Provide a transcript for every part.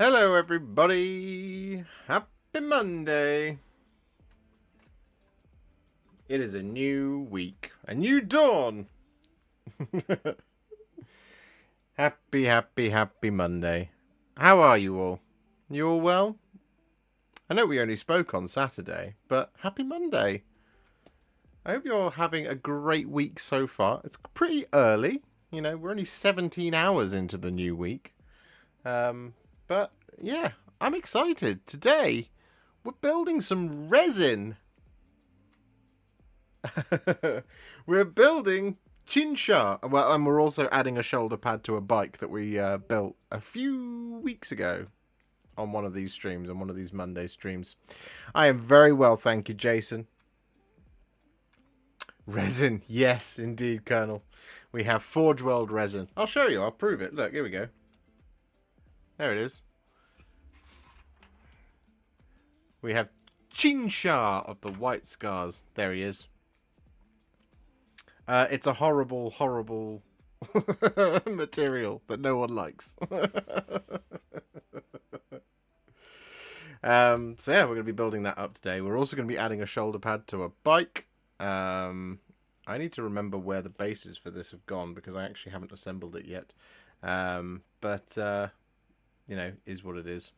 Hello everybody! Happy Monday! It is a new week. A new dawn! Happy Monday. How are you all? You all well? I know we only spoke on Saturday, but happy Monday. I hope you're having a great week so far. It's pretty early. You know, we're only 17 hours into the new week. But yeah, I'm excited. Today, we're building some resin. We're building Qin Xa. Well, and we're also adding a shoulder pad to a bike that we built a few weeks ago on one of these streams, on one of these Monday streams. I am very well, thank you, Jason. Resin, yes, indeed, Colonel. We have Forge World resin. I'll show you. I'll prove it. Look, here we go. There it is. We have Qin Xa of the White Scars. There he is. It's a horrible, horrible material that no one likes. So yeah, we're going to be building that up today. We're also going to be adding a shoulder pad to a bike. I need to remember where the bases for this have gone because I actually haven't assembled it yet. But you know, is what it is.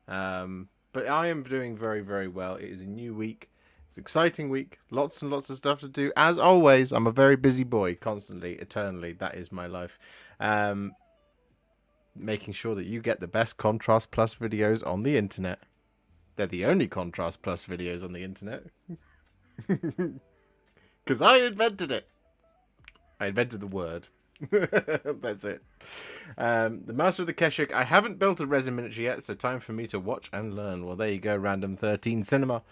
But I am doing very, very well. It is a new week. It's an exciting week. Lots and lots of stuff to do. As always, I'm a very busy boy, constantly, eternally. That is my life. Making sure that you get the best Contrast Plus videos on the internet. They're the only Contrast Plus videos on the internet. Because I invented it. I invented the word. That's it. The Master of the Keshig. I haven't built a resin miniature yet, so time for me to watch and learn. Well, there you go, Random 13 Cinema.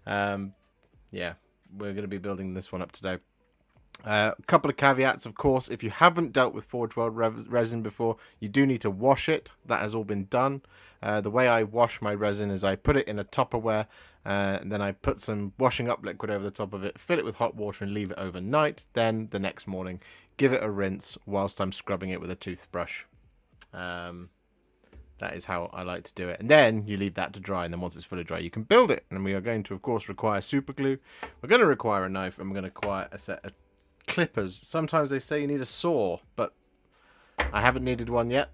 Yeah, we're going to be building this one up today. A couple of caveats, of course. If you haven't dealt with Forge World resin before, you do need to wash it. That has all been done. The way I wash my resin is I put it in a Tupperware, and then I put some washing up liquid over the top of it, fill it with hot water and leave it overnight. Then the next morning, give it a rinse whilst I'm scrubbing it with a toothbrush. That is how I like to do it. And then you leave that to dry, and then once it's fully dry, you can build it. And we are going to, of course, require super glue. We're going to require a knife, and we're going to require a set of clippers. Sometimes they say you need a saw, but I haven't needed one yet.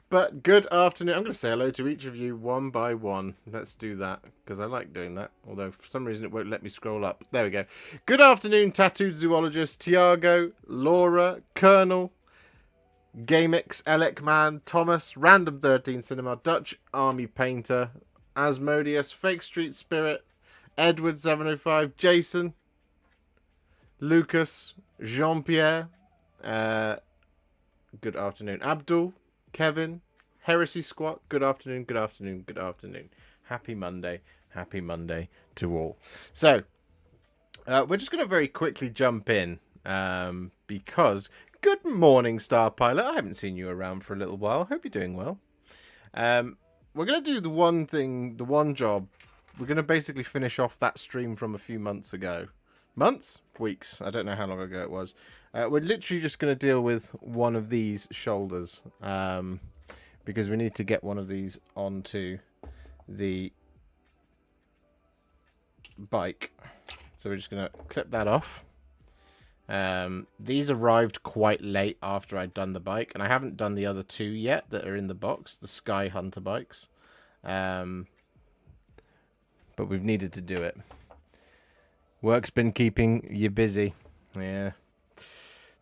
But good afternoon. I'm going to say hello to each of you one by one. Let's do that, because I like doing that. Although, for some reason, it won't let me scroll up. There we go. Good afternoon, Tattooed Zoologist, Tiago, Laura, Colonel, Gamix, Elec Man, Thomas, Random 13 Cinema, Dutch Army Painter, Asmodeus, Fake Street Spirit, Edward 705, Jason, Lucas, Jean-Pierre, good afternoon, Abdul, Kevin, Heresy Squat, good afternoon, good afternoon, good afternoon. Happy Monday to all. So, we're just going to very quickly jump in, because... Good morning, Star Pilot. I haven't seen you around for a little while. Hope you're doing well. We're going to do the one thing, the one job. We're going to basically finish off that stream from a few months ago. Months? Weeks. I don't know how long ago it was. We're literally just going to deal with one of these shoulders. Because we need to get one of these onto the bike. So we're just going to clip that off. These arrived quite late after I'd done the bike, and I haven't done the other two yet that are in the box, the Sky Hunter bikes. But we've needed to do it. Work's been keeping you busy. Yeah.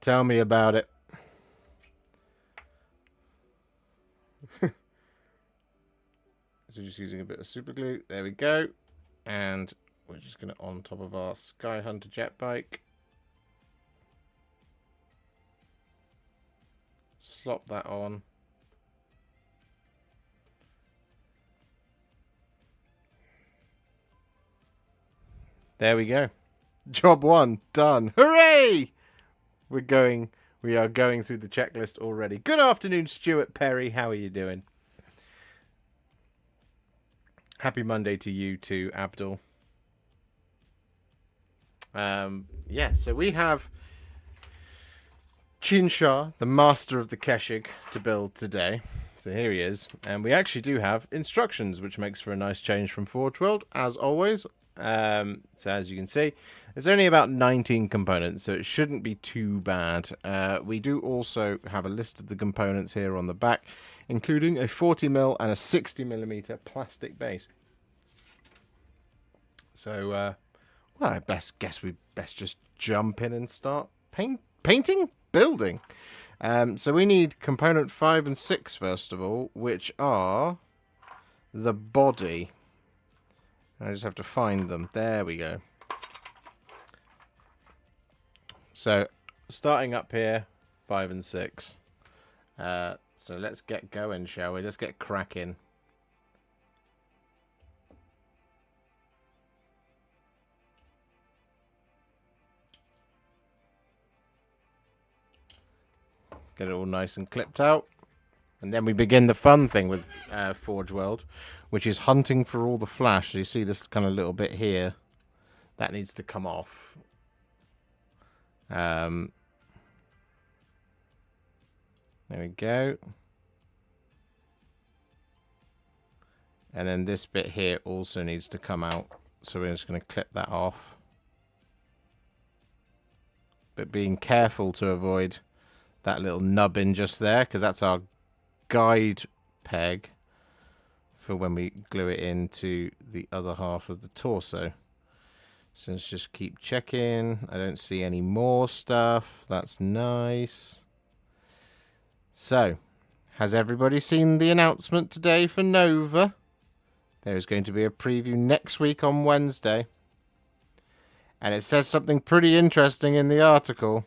Tell me about it. So just using a bit of super glue. There we go. And we're just going to on top of our Sky Hunter jet bike. Slop that on. There we go. Job one done. Hooray! We are going through the checklist already. Good afternoon, Stuart Perry. How are you doing? Happy Monday to you too, Abdul. Yeah, so we have Qin Xa, the master of the Keshig, to build today. So here he is. And we actually do have instructions, which makes for a nice change from Forge World, as always. So as you can see, there's only about 19 components, so it shouldn't be too bad. We do also have a list of the components here on the back, including a 40mm and a 60mm plastic base. So, well, I guess we best just jump in and start painting? Building. So we need component 5 and 6 first of all, which are the body. I just have to find them. There we go. So starting up here, 5 and 6. So let's get going, shall we? Let's get cracking. Get it all nice and clipped out. And then we begin the fun thing with Forge World, which is hunting for all the flash. So you see this kind of little bit here. That needs to come off. There we go. And then this bit here also needs to come out. So we're just going to clip that off. But being careful to avoid that little nubbin just there, because that's our guide peg for when we glue it into the other half of the torso. So let's just keep checking. I don't see any more stuff. That's nice. So, has everybody seen the announcement today for Nova? There's going to be a preview next week on Wednesday. And it says something pretty interesting in the article.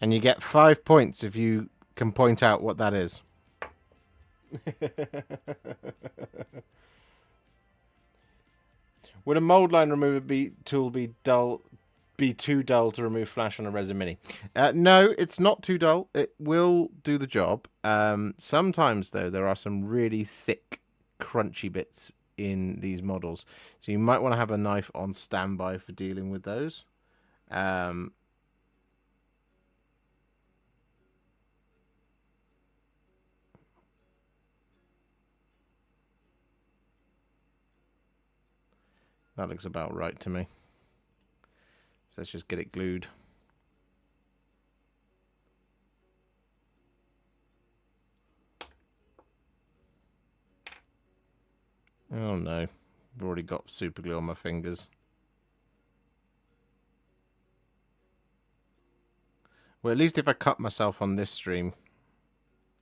And you get 5 points if you can point out what that is. Would a mold line remover tool be too dull to remove flash on a resin mini? No, it's not too dull. It will do the job. Sometimes though, there are some really thick, crunchy bits in these models, so you might want to have a knife on standby for dealing with those. That looks about right to me. So let's just get it glued. Oh no, I've already got super glue on my fingers. Well, at least if I cut myself on this stream,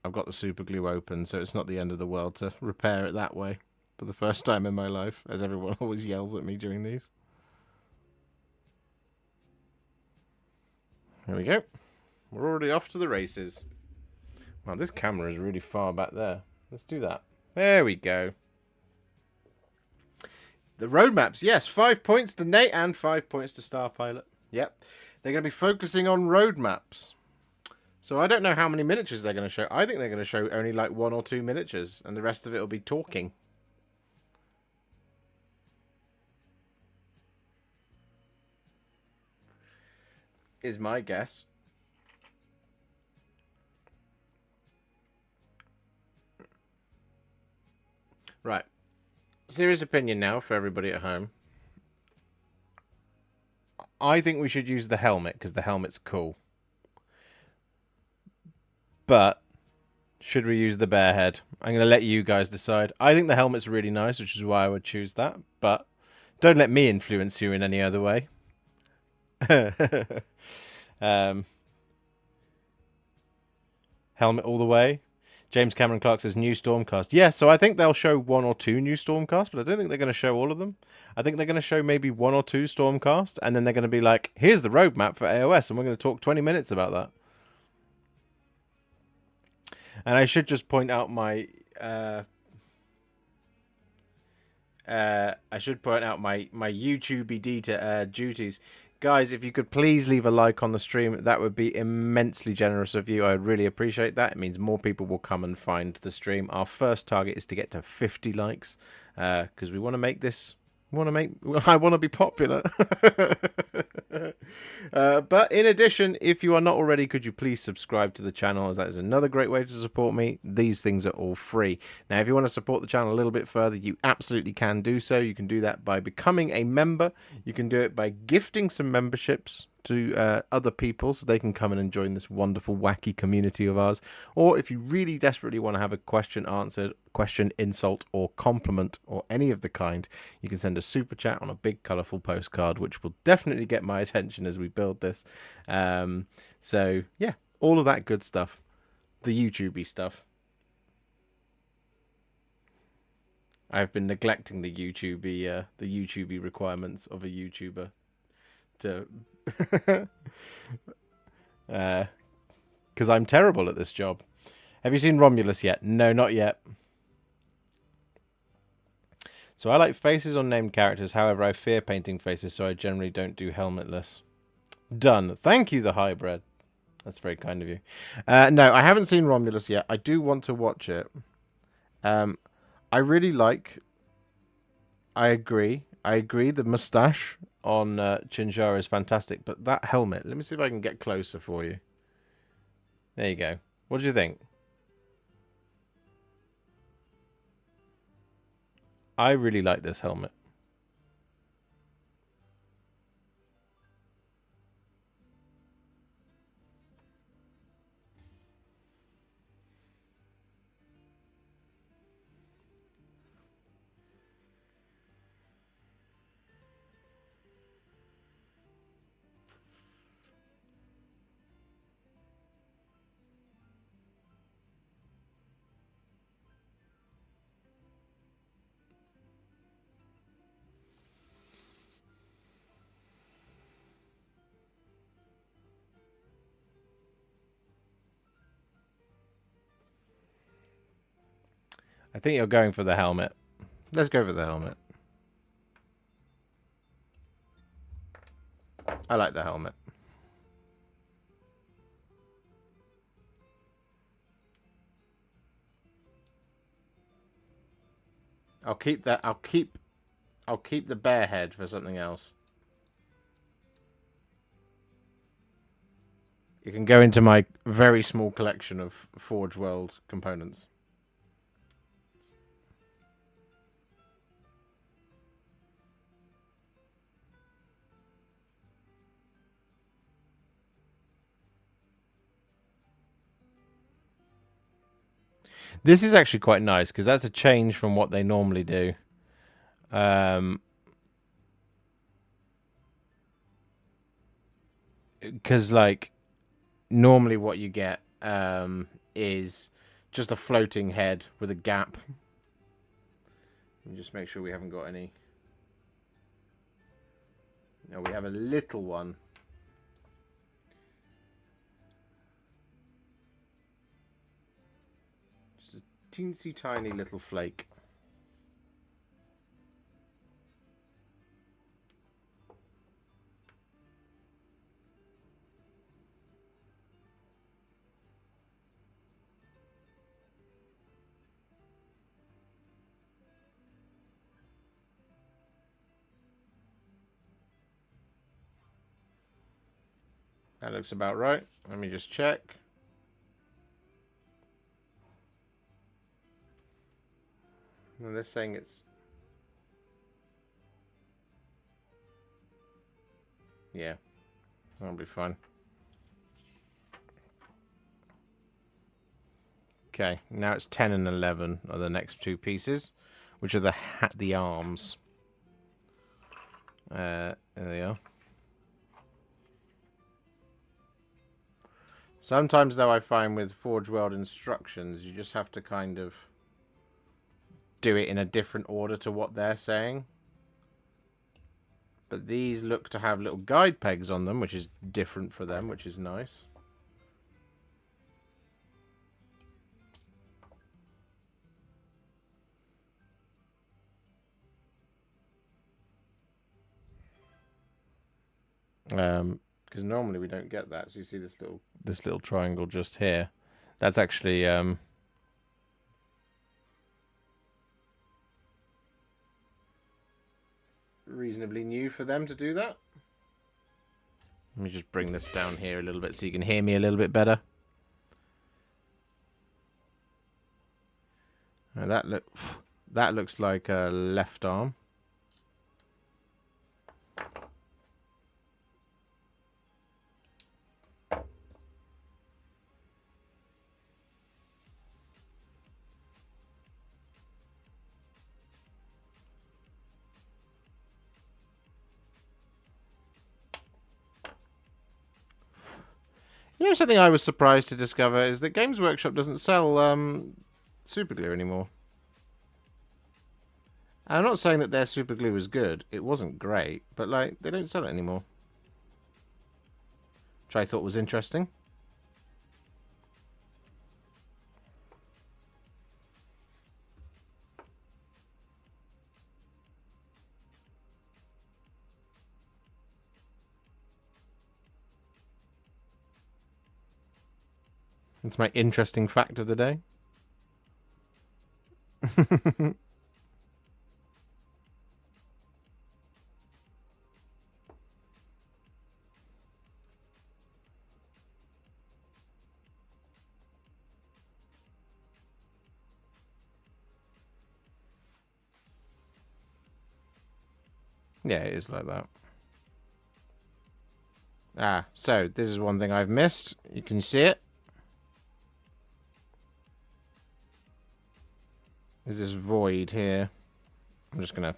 I've got the super glue open, so it's not the end of the world to repair it that way. For the first time in my life, as everyone always yells at me during these. There we go. We're already off to the races. Wow, this camera is really far back there. Let's do that. There we go. The roadmaps, yes, 5 points to Nate and 5 points to Star Pilot. Yep, they're going to be focusing on roadmaps. So I don't know how many miniatures they're going to show. I think they're going to show only like 1 or 2 miniatures, and the rest of it will be talking. Is my guess. Right. Serious opinion now for everybody at home. I think we should use the helmet because the helmet's cool. But should we use the bear head? I'm going to let you guys decide. I think the helmet's really nice, which is why I would choose that. But don't let me influence you in any other way. Helmet all the way. James Cameron Clark says new Stormcast. Yeah, so I think they'll show 1 or 2 new Stormcast, but I don't think they're going to show all of them. I think they're going to show maybe 1 or 2 Stormcast, and then they're going to be like, here's the roadmap for AOS, and we're going to talk 20 minutes about that. And I should just point out my YouTube duties. Guys, if you could please leave a like on the stream, that would be immensely generous of you. I'd really appreciate that. It means more people will come and find the stream. Our first target is to get to 50 likes because we want to make this. I want to be popular. But in addition, if you are not already, could you please subscribe to the channel, as that is another great way to support me. These things are all free. Now, if you want to support the channel a little bit further, you absolutely can do so. You can do that by becoming a member. You can do it by gifting some memberships to other people so they can come in and join this wonderful, wacky community of ours. Or if you really desperately want to have a question answered, question, insult, or compliment, or any of the kind, you can send a super chat on a big, colourful postcard, which will definitely get my attention as we build this. So, yeah, all of that good stuff. The YouTubey stuff. I've been neglecting the YouTubey requirements of a YouTuber to because I'm terrible at this job. Have you seen Romulus yet? No, not yet. So I like faces on named characters. However, I fear painting faces, so I generally don't do helmetless. Done. Thank you, the hybrid. That's very kind of you. No, I haven't seen Romulus yet. I do want to watch it. I really like... I agree. The moustache on Qin Xa is fantastic, but that helmet... Let me see if I can get closer for you. There you go. What do you think? I really like this helmet. I think you're going for the helmet. Let's go for the helmet. I like the helmet. I'll keep that. I'll keep the bear head for something else. It can go into my very small collection of Forge World components. This is actually quite nice because that's a change from what they normally do. Because like normally what you get is just a floating head with a gap. And just make sure we haven't got any. No, we have a little one. Just a teensy tiny little flake. That looks about right. Let me just check. And they're saying it's... Yeah, that'll be fine. Okay, now it's 10 and 11 are the next two pieces, which are the arms. There they are. Sometimes, though, I find with Forge World instructions, you just have to kind of do it in a different order to what they're saying. But these look to have little guide pegs on them, which is different for them, which is nice. Because normally we don't get that. So you see this little triangle just here. That's actually reasonably new for them to do that. Let me just bring this down here a little bit so you can hear me a little bit better. Now that looks like a left arm. You know, something I was surprised to discover is that Games Workshop doesn't sell superglue anymore. And I'm not saying that their superglue was good. It wasn't great, but like they don't sell it anymore, which I thought was interesting. It's my interesting fact of the day. Yeah, it is like that. Ah, so this is one thing I've missed. You can see it. There's this void here. I'm just gonna...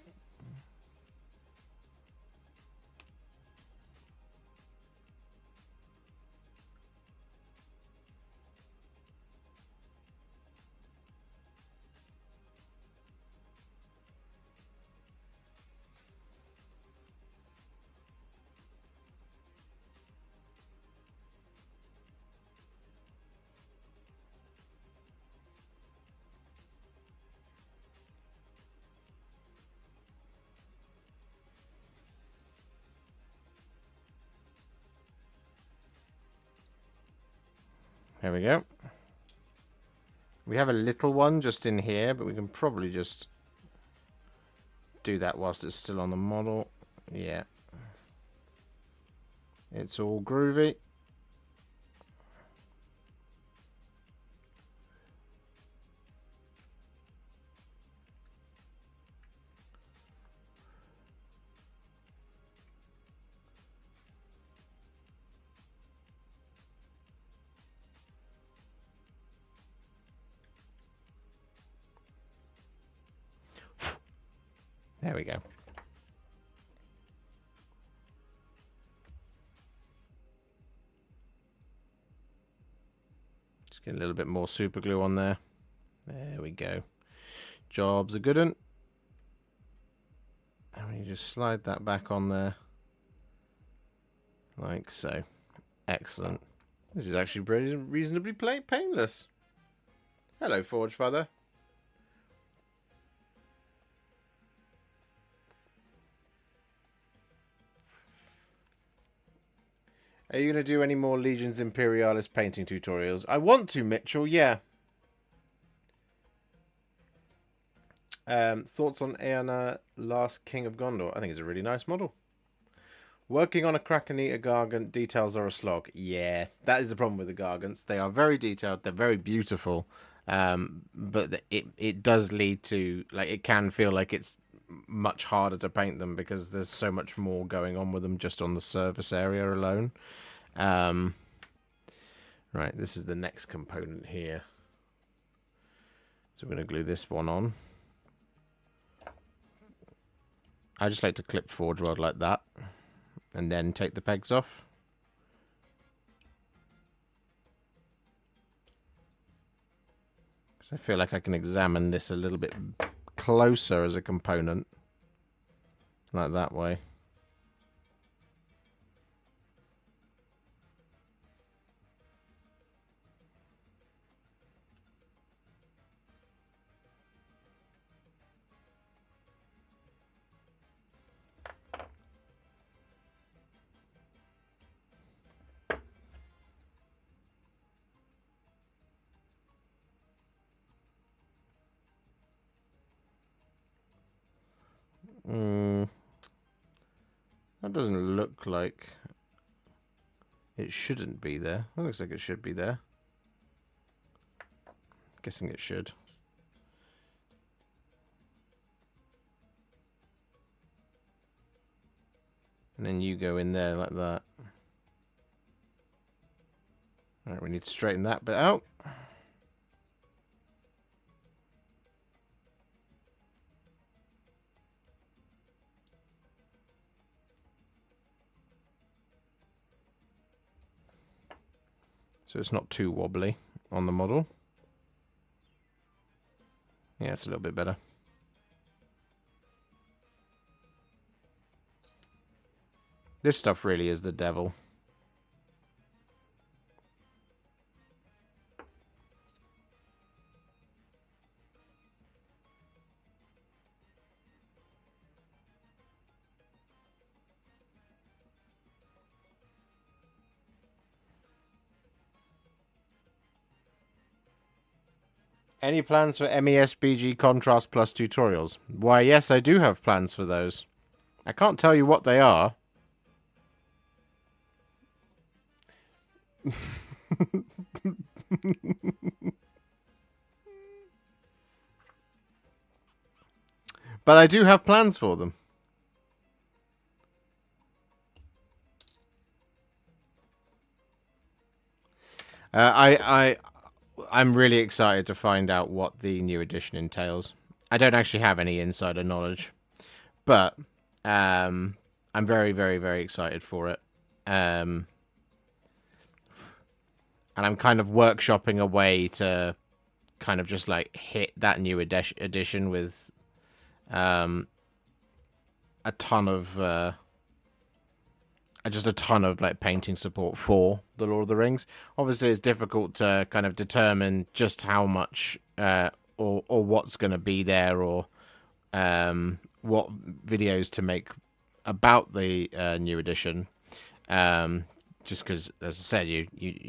There we go. We have a little one just in here, but we can probably just do that whilst it's still on the model. Yeah. It's all groovy. There we go. Just get a little bit more super glue on there. There we go. Job's a good one. And we just slide that back on there. Like so. Excellent. This is actually reasonably painless. Hello, Forge Father. Are you going to do any more Legions Imperialis painting tutorials? I want to, Mitchell, yeah. Thoughts on Eanna, Last King of Gondor? I think it's a really nice model. Working on a Kraken-eater Gargant, details are a slog. Yeah, that is the problem with the Gargants. They are very detailed, they're very beautiful, but it does lead to, like, it can feel like it's much harder to paint them because there's so much more going on with them just on the surface area alone. Right, this is the next component here. So we're going to glue this one on. I just like to clip Forge World like that and then take the pegs off. Because I feel like I can examine this a little bit closer as a component. Like that way. That doesn't look like it shouldn't be there. That looks like it should be there. Guessing it should. And then you go in there like that. Alright, we need to straighten that bit out. So it's not too wobbly on the model. Yeah, it's a little bit better. This stuff really is the devil. Any plans for MESBG Contrast Plus tutorials? Why, yes, I do have plans for those. I can't tell you what they are. But I do have plans for them. I'm really excited to find out what the new edition entails. I don't actually have any insider knowledge, but I'm very, very, very excited for it. And I'm kind of workshopping a way to kind of just like hit that new edition with a ton of just a ton of like painting support for the Lord of the Rings. Obviously, it's difficult to kind of determine just how much or what's going to be there, or what videos to make about the new edition. Just because, as I said, you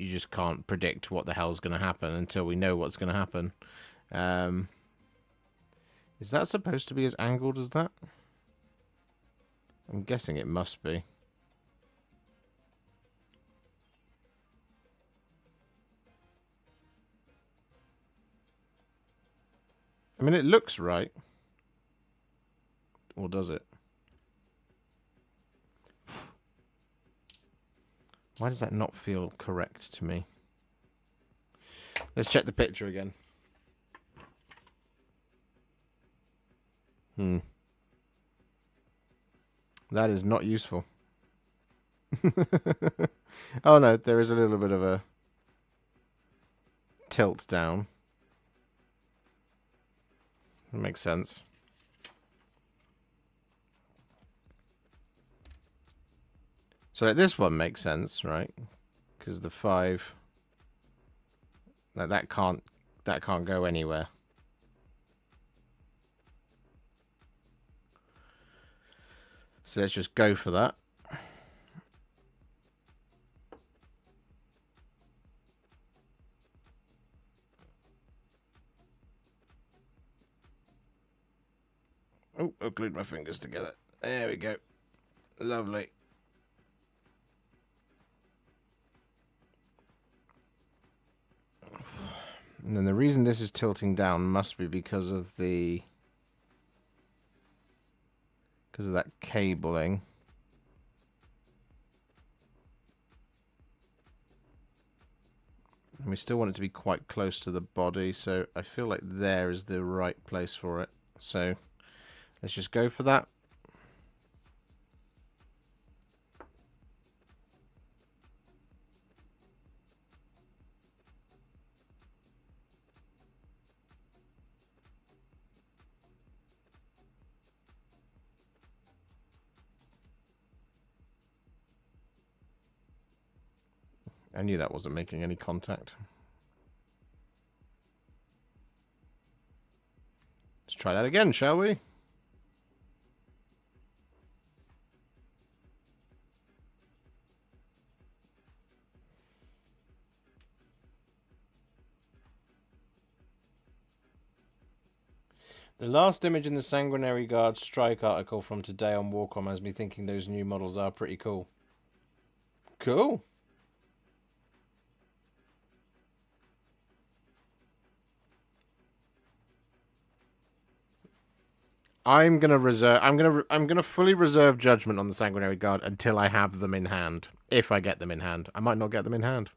just can't predict what the hell's going to happen until we know what's going to happen. Is that supposed to be as angled as that? I'm guessing it must be. I mean, it looks right. Or does it? Why does that not feel correct to me? Let's check the picture again. That is not useful. Oh no, there is a little bit of a tilt down. That makes sense. So like this one makes sense, right? Because the 5, like that can't go anywhere. So let's just go for that. Oh, I glued my fingers together. There we go. Lovely. And then the reason this is tilting down must be because of that cabling. And we still want it to be quite close to the body, so I feel like there is the right place for it. So let's just go for that. I knew that wasn't making any contact. Let's try that again, shall we? The last image in the Sanguinary Guard strike article from today on Warcom has me thinking those new models are pretty cool. Cool. I'm gonna fully reserve judgment on the Sanguinary Guard until I have them in hand. If I get them in hand. I might not get them in hand.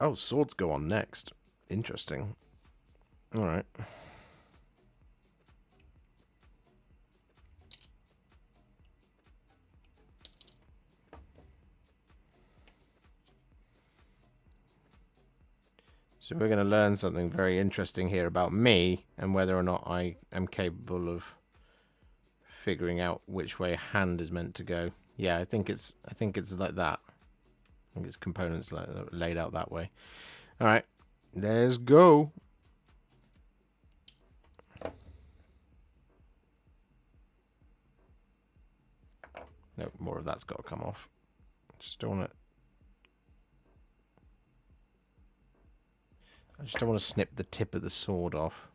Oh, swords go on next. Interesting. Alright. So we're going to learn something very interesting here about me and whether or not I am capable of figuring out which way a hand is meant to go. Yeah, I think it's like that. I think it's components laid out that way. All right, let's go. No, more of that's got to come off. Just don't want to. I just don't want to snip the tip of the sword off.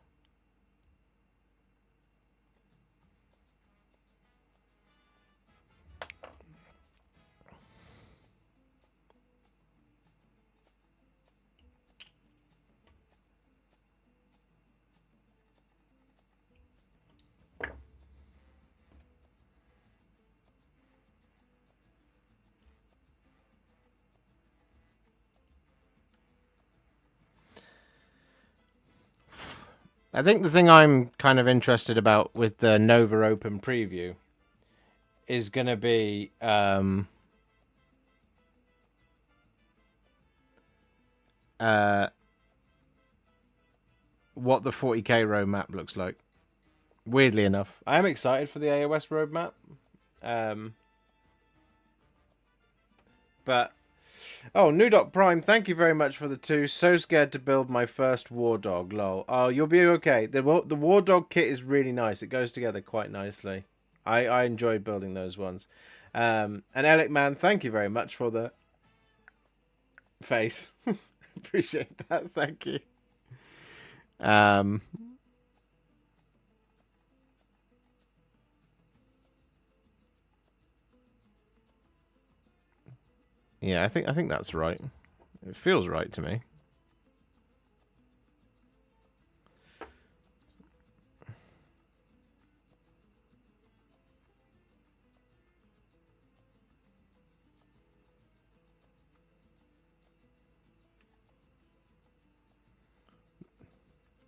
I think the thing I'm kind of interested about with the Nova Open preview is going to be what the 40k roadmap looks like. Weirdly enough, I am excited for the AOS roadmap, but oh, Nudot Prime, thank you very much for the 2. So scared to build my first War Dog, lol. Oh, you'll be okay. The War Dog kit is really nice. It goes together quite nicely. I enjoy building those ones. And Alec Man, thank you very much for the face. Appreciate that. Thank you. Yeah, I think that's right. It feels right to me.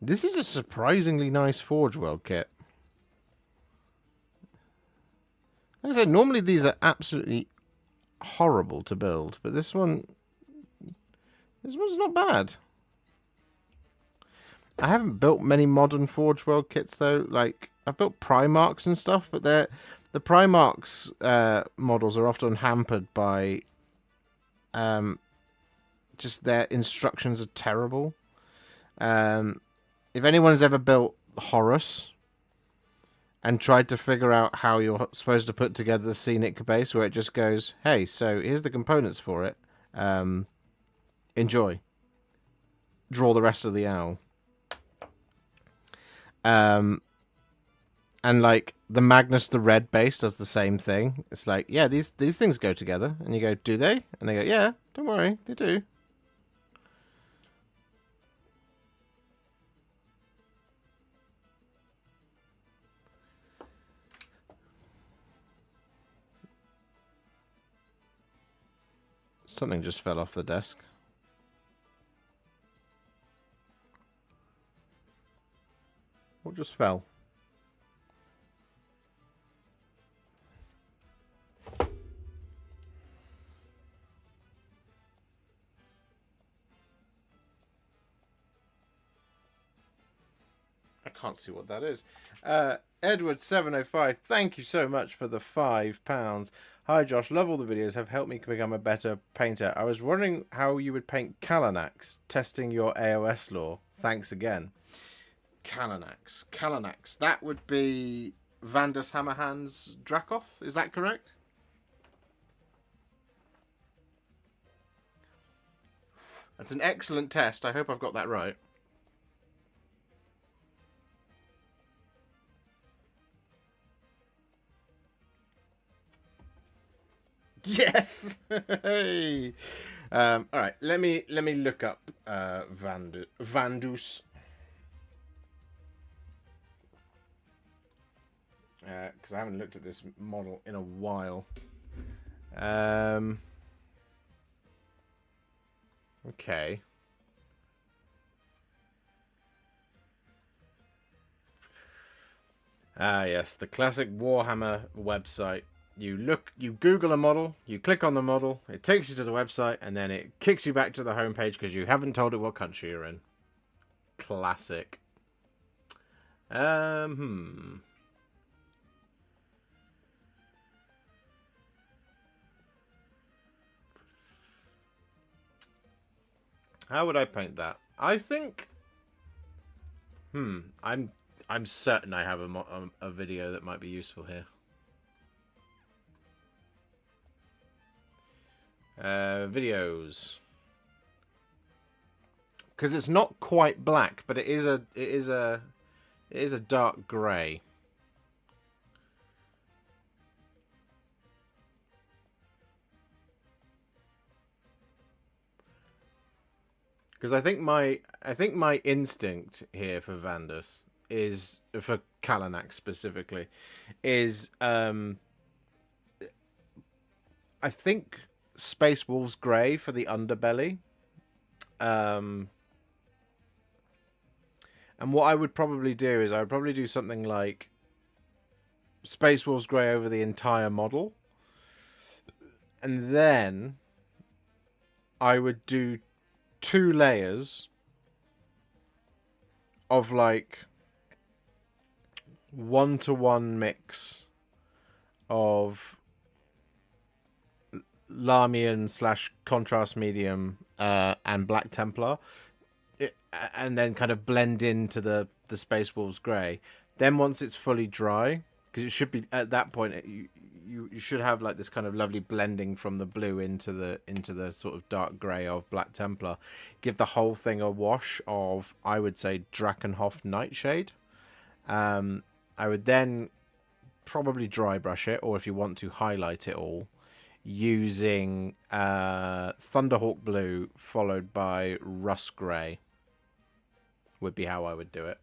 This is a surprisingly nice Forge World kit. Like I said, normally these are absolutely horrible to build, but this one's not bad. I haven't built many modern Forge World kits though. Like I've built Primarchs and stuff, but the Primarchs models are often hampered by just their instructions are terrible. If anyone's ever built Horus and tried to figure out how you're supposed to put together the scenic base, where it just goes, hey, so here's the components for it. Enjoy. Draw the rest of the owl. And like the Magnus the Red base does the same thing. It's like, yeah, these things go together. And you go, do they? And they go, yeah, don't worry, they do. Something just fell off the desk. What just fell? I can't see what that is. Edward705, thank you so much for the £5. Hi Josh, love all the videos, have helped me become a better painter. I was wondering how you would paint Kalanax, testing your AOS lore. Thanks again. Kalanax. That would be Vandus Hammerhand's Dracoth, is that correct? That's an excellent test. I hope I've got that right. Yes. Hey. All right. Let me look up Vandus. Because I haven't looked at this model in a while. Okay. Ah, yes, the classic Warhammer website. You Google a model, you click on the model, it takes you to the website, and then it kicks you back to the homepage because you haven't told it what country you're in. Classic. Hmm. How would I paint that? I think. I'm certain I have a video that might be useful here. Videos. Because it's not quite black, but it is a dark grey. Because I think my instinct here for Vandus is for Kalanak specifically is I think Space Wolves Grey for the underbelly. And what I would probably do is I would probably do something like Space Wolves Grey over the entire model. And then I would do 2 layers of like 1-to-1 mix of Lamian / contrast medium and Black Templar, and then kind of blend into the Space Wolves Grey. Then once it's fully dry, because it should be at that point, you should have like this kind of lovely blending from the blue into the sort of dark grey of Black Templar. Give the whole thing a wash of, I would say, Drakenhof Nightshade. I would then probably dry brush it, or if you want to highlight it all, using Thunderhawk Blue followed by Rust Grey would be how I would do it.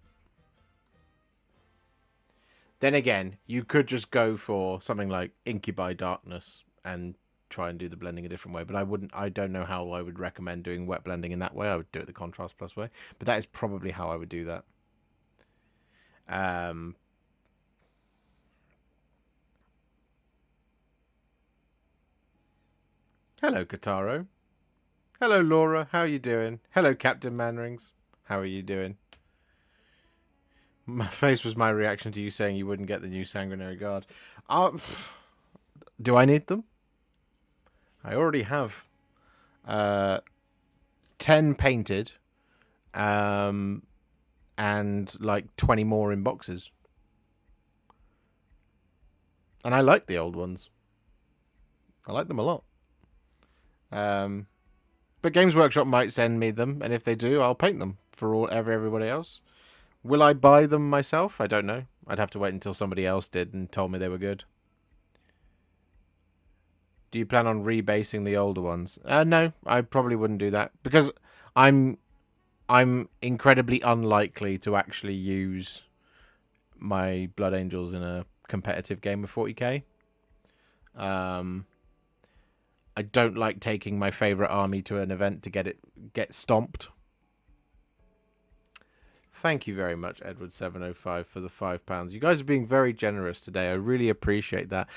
Then again, you could just go for something like Incubi Darkness and try and do the blending a different way, but I don't know how I would recommend doing wet blending in that way. I would do it the Contrast Plus way, but that is probably how I would do that. Hello, Kataro. Hello, Laura. How are you doing? Hello, Captain Manrings. How are you doing? My face was my reaction to you saying you wouldn't get the new Sanguinary Guard. Do I need them? I already have 10 painted and like 20 more in boxes. And I like the old ones. I like them a lot. But Games Workshop might send me them, and if they do, I'll paint them for everybody else. Will I buy them myself? I don't know. I'd have to wait until somebody else did and told me they were good. Do you plan on rebasing the older ones? No, I probably wouldn't do that because I'm incredibly unlikely to actually use my Blood Angels in a competitive game of 40k. I don't like taking my favorite army to an event to get stomped. Thank you very much, Edward705, for the £5. You guys are being very generous today. I really appreciate that.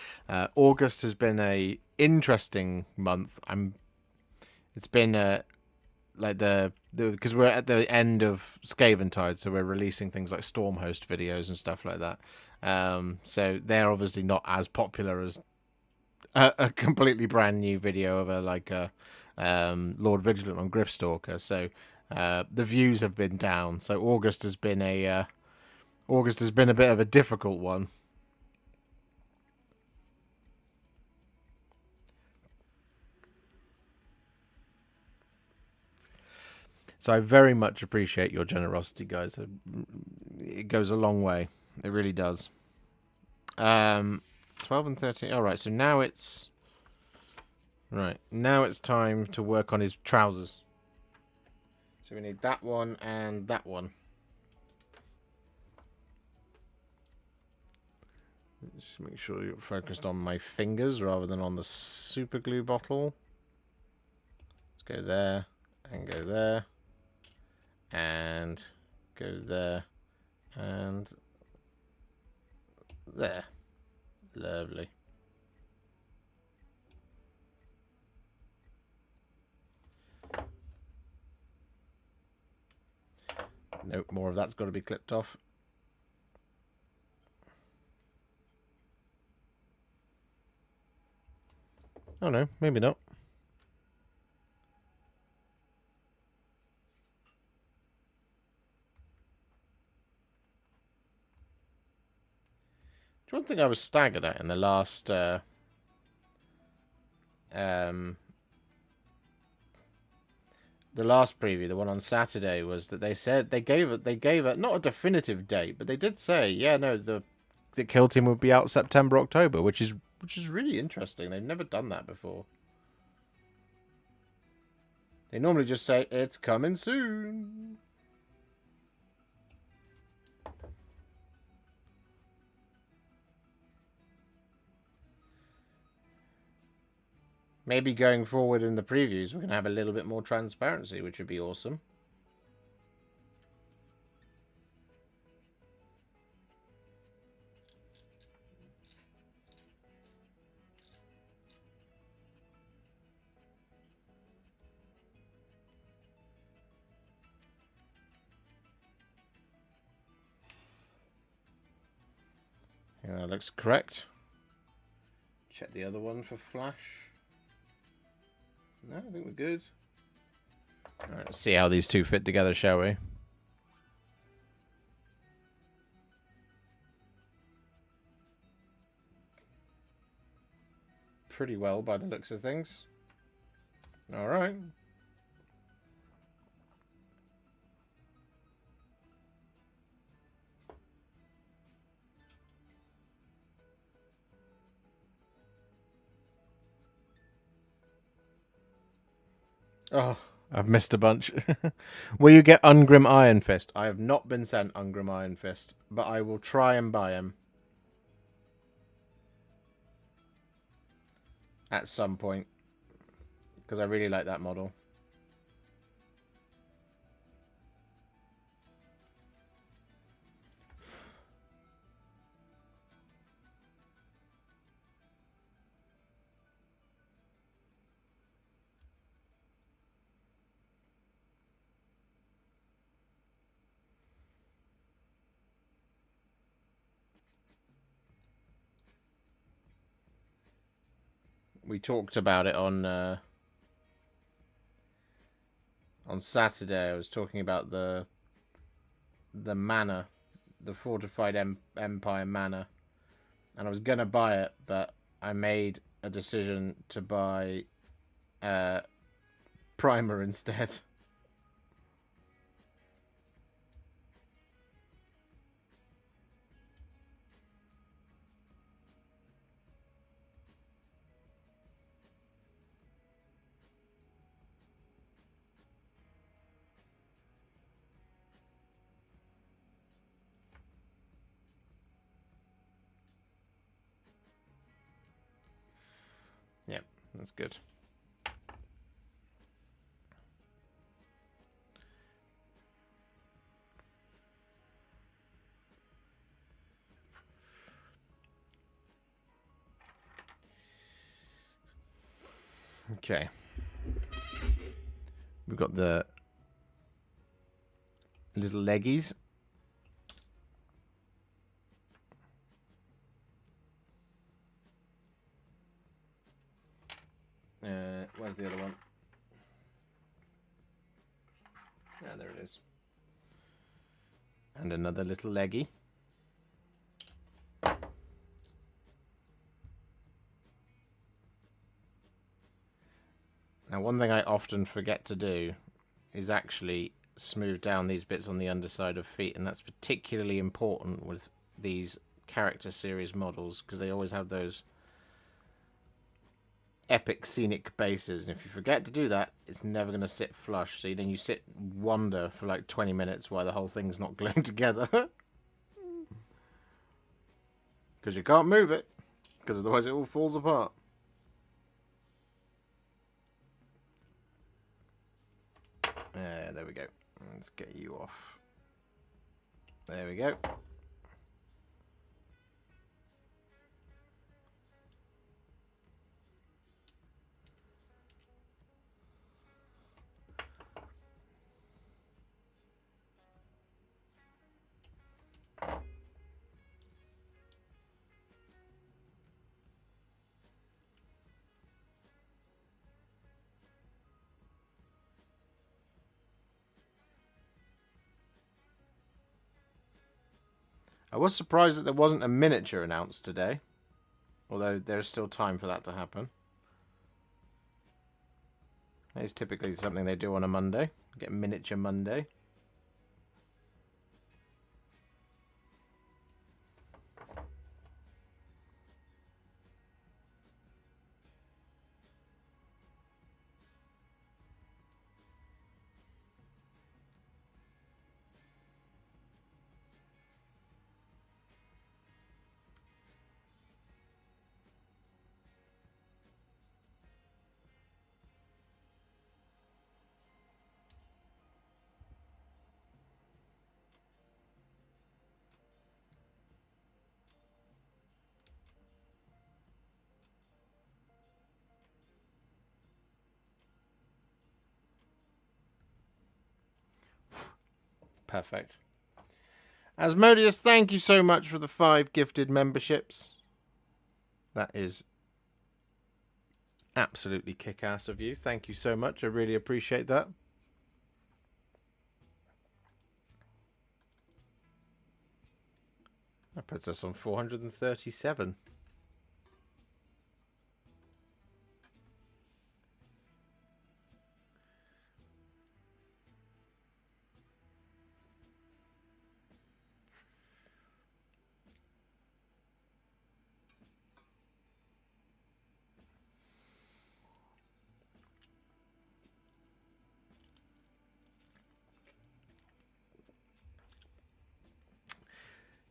August has been a interesting month. It's been like because we're at the end of Scaventide, so we're releasing things like Stormhost videos and stuff like that. So they're obviously not as popular as a completely brand new video of a Lord Vigilant on Gryffstalker. So the views have been down. So August has been a bit of a difficult one. So I very much appreciate your generosity, guys. It goes a long way. It really does. 12 and 13. All right, so now it's... Right, now it's time to work on his trousers. So we need that one and that one. Just make sure you're focused on my fingers rather than on the super glue bottle. Let's go there and go there and go there and there. Lovely. Nope, more of that's got to be clipped off. Oh no, maybe not. One thing I was staggered at in the last the last preview, the one on Saturday, was that they said they gave it not a definitive date, but they did say, yeah, no, the Kill Team would be out September, October, which is really interesting. They've never done that before. They normally just say it's coming soon. Maybe going forward in the previews, we're going to have a little bit more transparency, which would be awesome. Yeah, that looks correct. Check the other one for flash. No, I think we're good. All right, let's see how these two fit together, shall we? Pretty well by the looks of things. All right. Oh, I've missed a bunch. Will you get Ungrim Iron Fist? I have not been sent Ungrim Iron Fist, but I will try and buy him. At some point. Because I really like that model. We talked about it on Saturday. I was talking about the manor, the fortified empire manor, and I was gonna buy it, but I made a decision to buy primer instead. Yep, that's good. Okay. We've got the little leggies. Where's the other one? Yeah, there it is. And another little leggy. Now, one thing I often forget to do is actually smooth down these bits on the underside of feet, and that's particularly important with these character series models because they always have those epic scenic bases, and if you forget to do that, it's never going to sit flush. So then you sit and wonder for like 20 minutes why the whole thing's not gluing together. Because you can't move it, because otherwise it all falls apart. There we go. Let's get you off. There we go. I was surprised that there wasn't a miniature announced today, although there's still time for that to happen. It's typically something they do on a Monday. Get miniature Monday. Perfect. Asmodeus, thank you so much for the 5 gifted memberships. That is absolutely kick-ass of you. Thank you so much. I really appreciate that. That puts us on 437.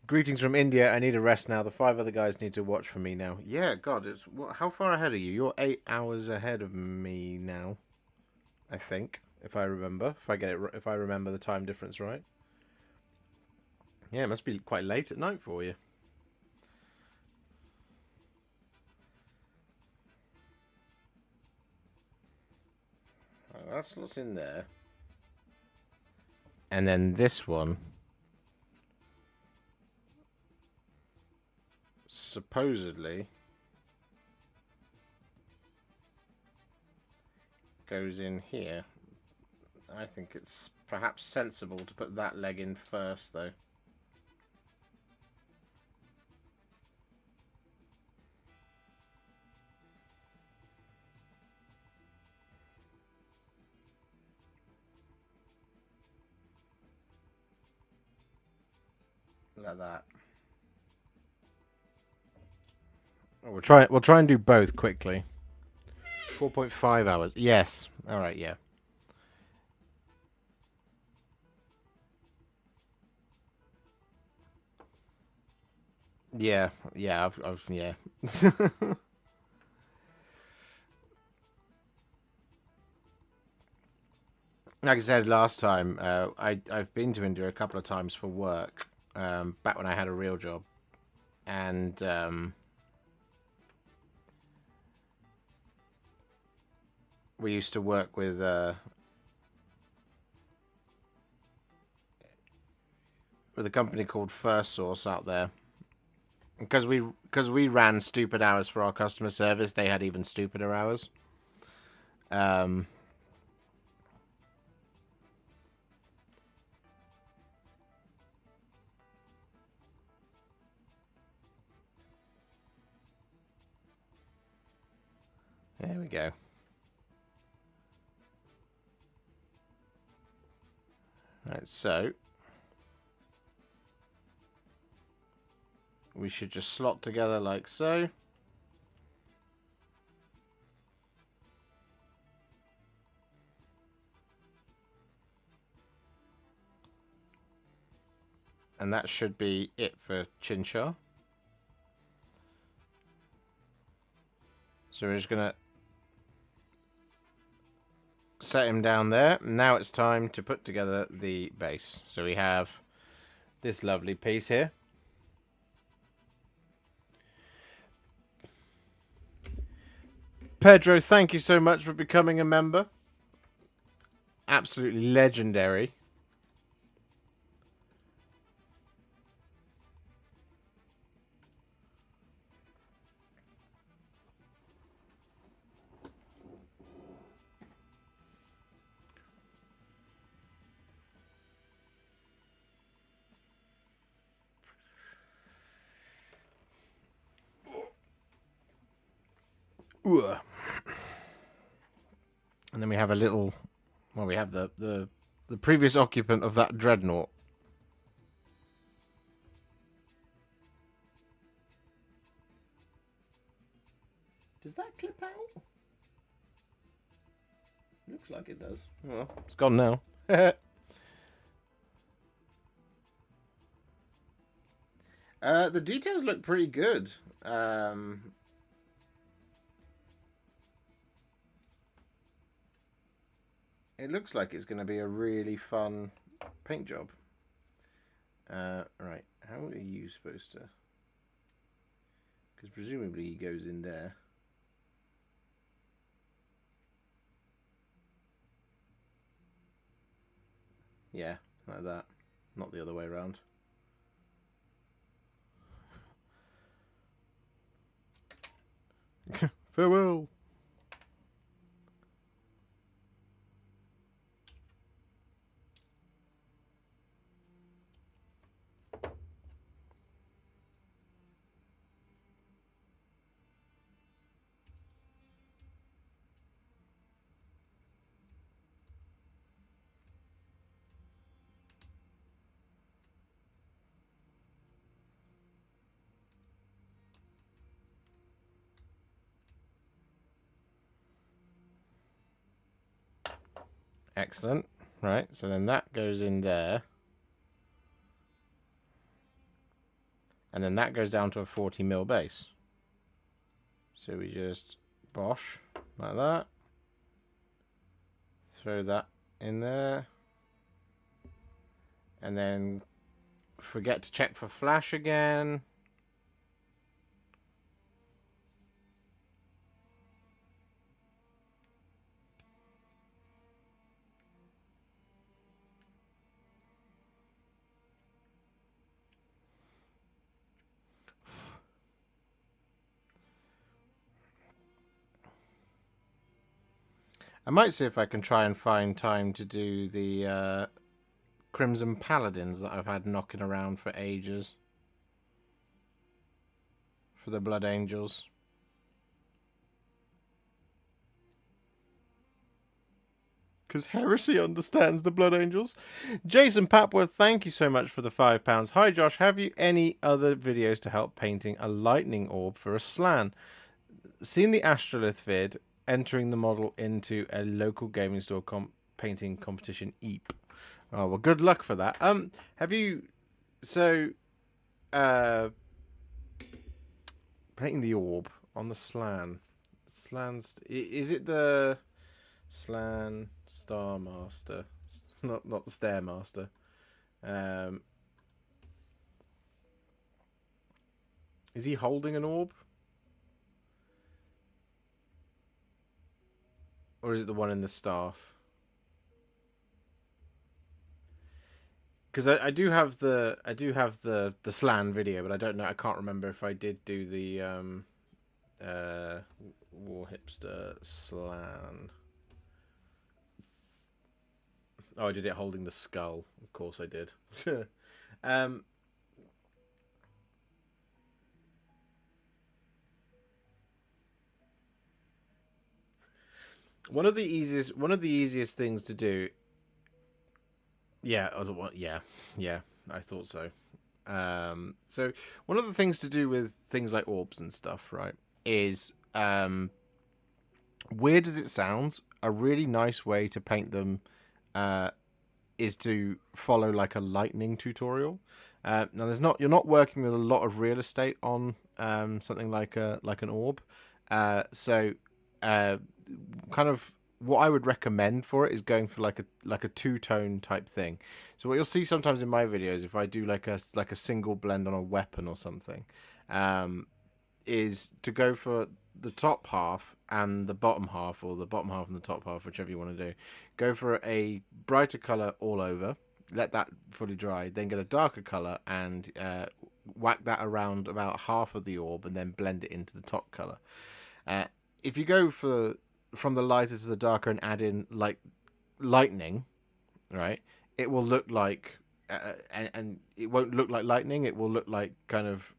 Greetings from India. I need a rest now. The 5 other guys need to watch for me now. Yeah, God, it's how far ahead are you? You're 8 hours ahead of me now. I think, if I remember, if I remember the time difference right. Yeah, it must be quite late at night for you. Oh, that's what's in there. And then this one supposedly goes in here. I think it's perhaps sensible to put that leg in first, though. Like that. We'll try and do both quickly. 4.5 hours. Yes. All right. Yeah. Yeah. Yeah. Yeah. Like I said last time, I've been to India a couple of times for work. Back when I had a real job, and we used to work with a company called First Source out there. Because we ran stupid hours for our customer service, they had even stupider hours. There we go. Right, so we should just slot together like so. And that should be it for Qin Xa. So we're just going to set him down there. Now it's time to put together the base. So we have this lovely piece here. Pedro, thank you so much for becoming a member. Absolutely legendary. Ooh. And then we have a little... Well, we have the previous occupant of that dreadnought. Does that clip out? Looks like it does. Well, it's gone now. The details look pretty good. It looks like it's going to be a really fun paint job. Right, how are you supposed to... Because presumably he goes in there. Yeah, like that. Not the other way around. Farewell! Excellent. Right, so then that goes in there. And then that goes down to a 40mm base. So we just bosh like that. Throw that in there. And then forget to check for flash again. I might see if I can try and find time to do the Crimson Paladins that I've had knocking around for ages. For the Blood Angels. Because Heresy understands the Blood Angels. Jason Papworth, thank you so much for the £5. Hi Josh, have you any other videos to help painting a lightning orb for a slan? Seen the Astrolith vid, entering the model into a local gaming store painting competition EAP. Oh, well, good luck for that. Have you... So, painting the orb on the slan. Slan's... Is it the... Slan Star Master? Not the Stairmaster. Is he holding an orb? Or is it the one in the staff? Because I do have the slan video, but I don't know. I can't remember if I did do the Warhipster slan. Oh, I did it holding the skull. Of course I did. One of the easiest things to do. Yeah, yeah, I thought so. So one of the things to do with things like orbs and stuff, right, is weird as it sounds, a really nice way to paint them uh, is to follow like a lightning tutorial. Now, you're not working with a lot of real estate on something like an orb, so uh, kind of what I would recommend for it is going for like a two tone type thing. So what you'll see sometimes in my videos, if I do like a single blend on a weapon or something, um, is to go for the top half and the bottom half, or the bottom half and the top half, whichever you want to do. Go for a brighter color all over, let that fully dry, then get a darker color and whack that around about half of the orb, and then blend it into the top color. Uh, if you go for from the lighter to the darker and add in like lightning, right, it will look like and it won't look like lightning. It will look like kind of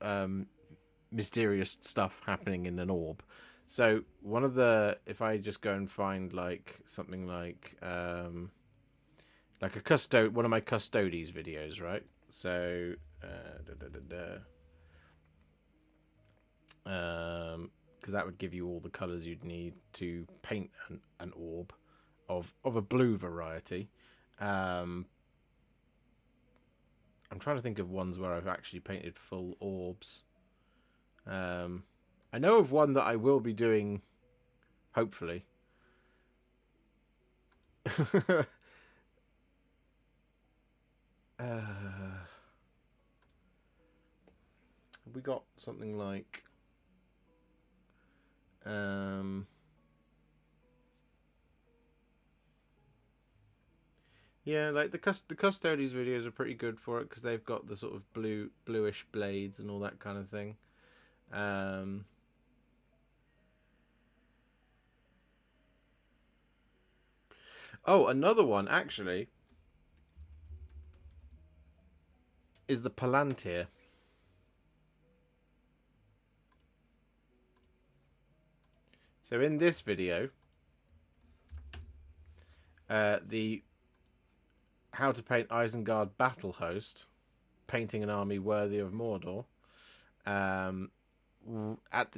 mysterious stuff happening in an orb. So one of the, if I just go and find like something like a one of my custodies videos, right? So because that would give you all the colors you'd need to paint an orb of a blue variety. I'm trying to think of ones where I've actually painted full orbs. I know of one that I will be doing, hopefully. We got something like yeah, like the custodies videos are pretty good for it because they've got the sort of bluish blades and all that kind of thing. Oh, another one actually is the Palantir. So in this video, the how to paint Isengard battle host, painting an army worthy of Mordor.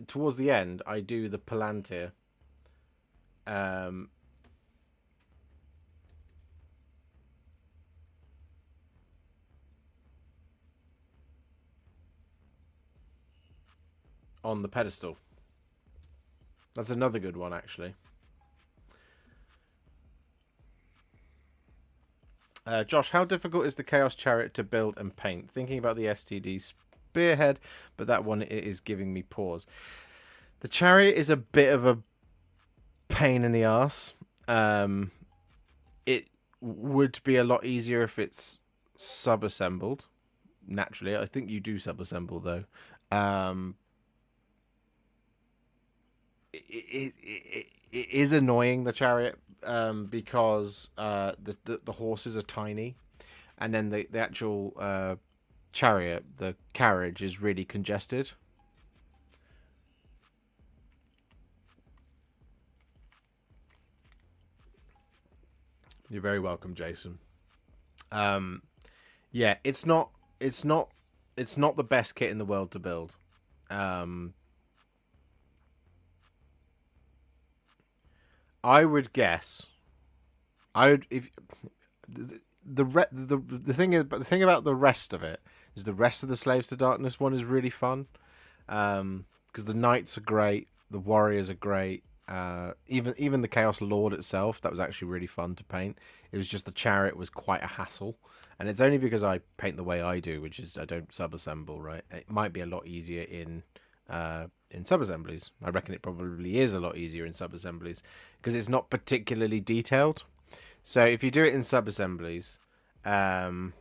Towards the end, I do the Palantir. On the pedestal. That's another good one, actually. Josh, how difficult is the Chaos Chariot to build and paint? Thinking about the STD Spearhead, but that one it is giving me pause. The Chariot is a bit of a pain in the ass. It would be a lot easier if it's sub-assembled. Naturally, I think you do sub-assemble though. It is annoying, the chariot, because the horses are tiny, and then the actual chariot, the carriage, is really congested. You're very welcome, Jason. Yeah, it's not the best kit in the world to build. I would guess. I would if the thing is, but the thing about the rest of it is the rest of the Slaves to Darkness one is really fun, because the knights are great, the warriors are great, even the Chaos Lord itself, that was actually really fun to paint. It was just the chariot was quite a hassle, and it's only because I paint the way I do, which is I don't sub-assemble. Right, it might be a lot easier in sub-assemblies. I reckon it probably is a lot easier in sub-assemblies because it's not particularly detailed. So if you do it in sub-assemblies, you'll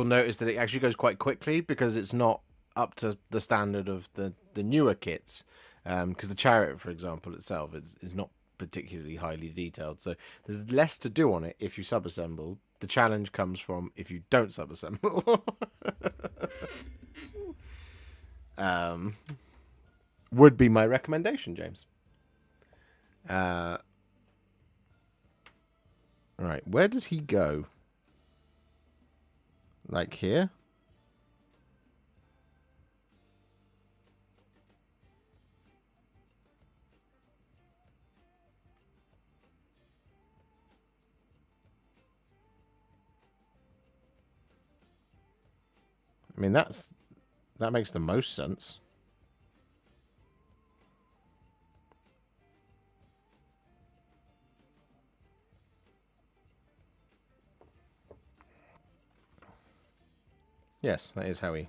notice that it actually goes quite quickly because it's not up to the standard of the newer kits. Because the chariot, for example, itself is not particularly highly detailed. So there's less to do on it if you sub-assemble. The challenge comes from if you don't sub-assemble. Would be my recommendation, James. Right, Right, where does he go? Like here? I mean, that makes the most sense. Yes, that is how he...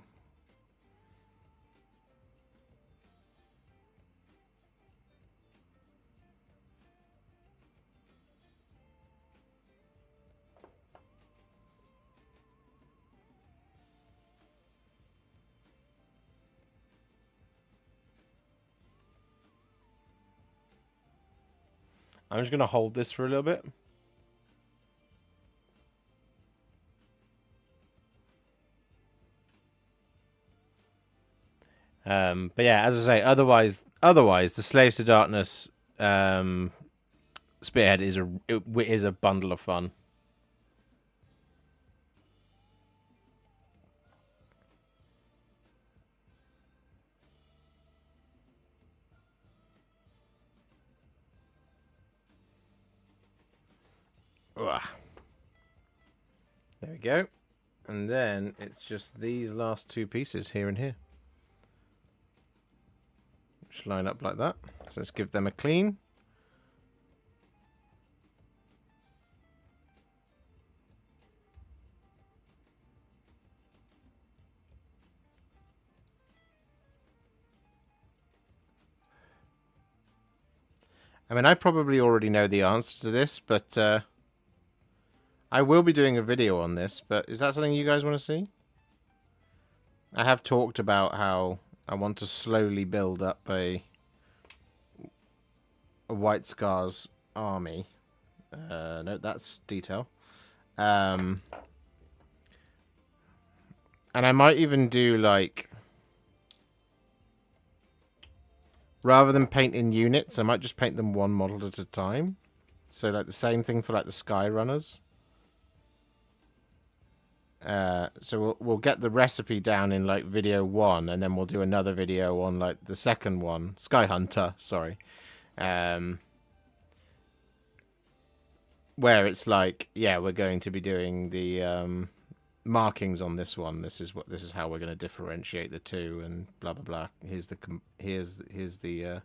I'm just going to hold this for a little bit. But yeah, as I say, otherwise, the Slaves to Darkness Spearhead is a bundle of fun. Ugh. There we go. And then it's just these last two pieces here and here, which line up like that. So let's give them a clean. I mean, I probably already know the answer to this, but I will be doing a video on this. But is that something you guys want to see? I have talked about how I want to slowly build up a White Scars army. No, that's detail. And I might even do, like, rather than paint in units, I might just paint them one model at a time. So, like, the same thing for, like, the Sky Runners. So we'll get the recipe down in, like, video 1, and then we'll do another video on, like, the second one. Sky Hunter, sorry. Where it's like, yeah, we're going to be doing the markings on this one. This is how we're going to differentiate the two, and blah blah blah. Here's the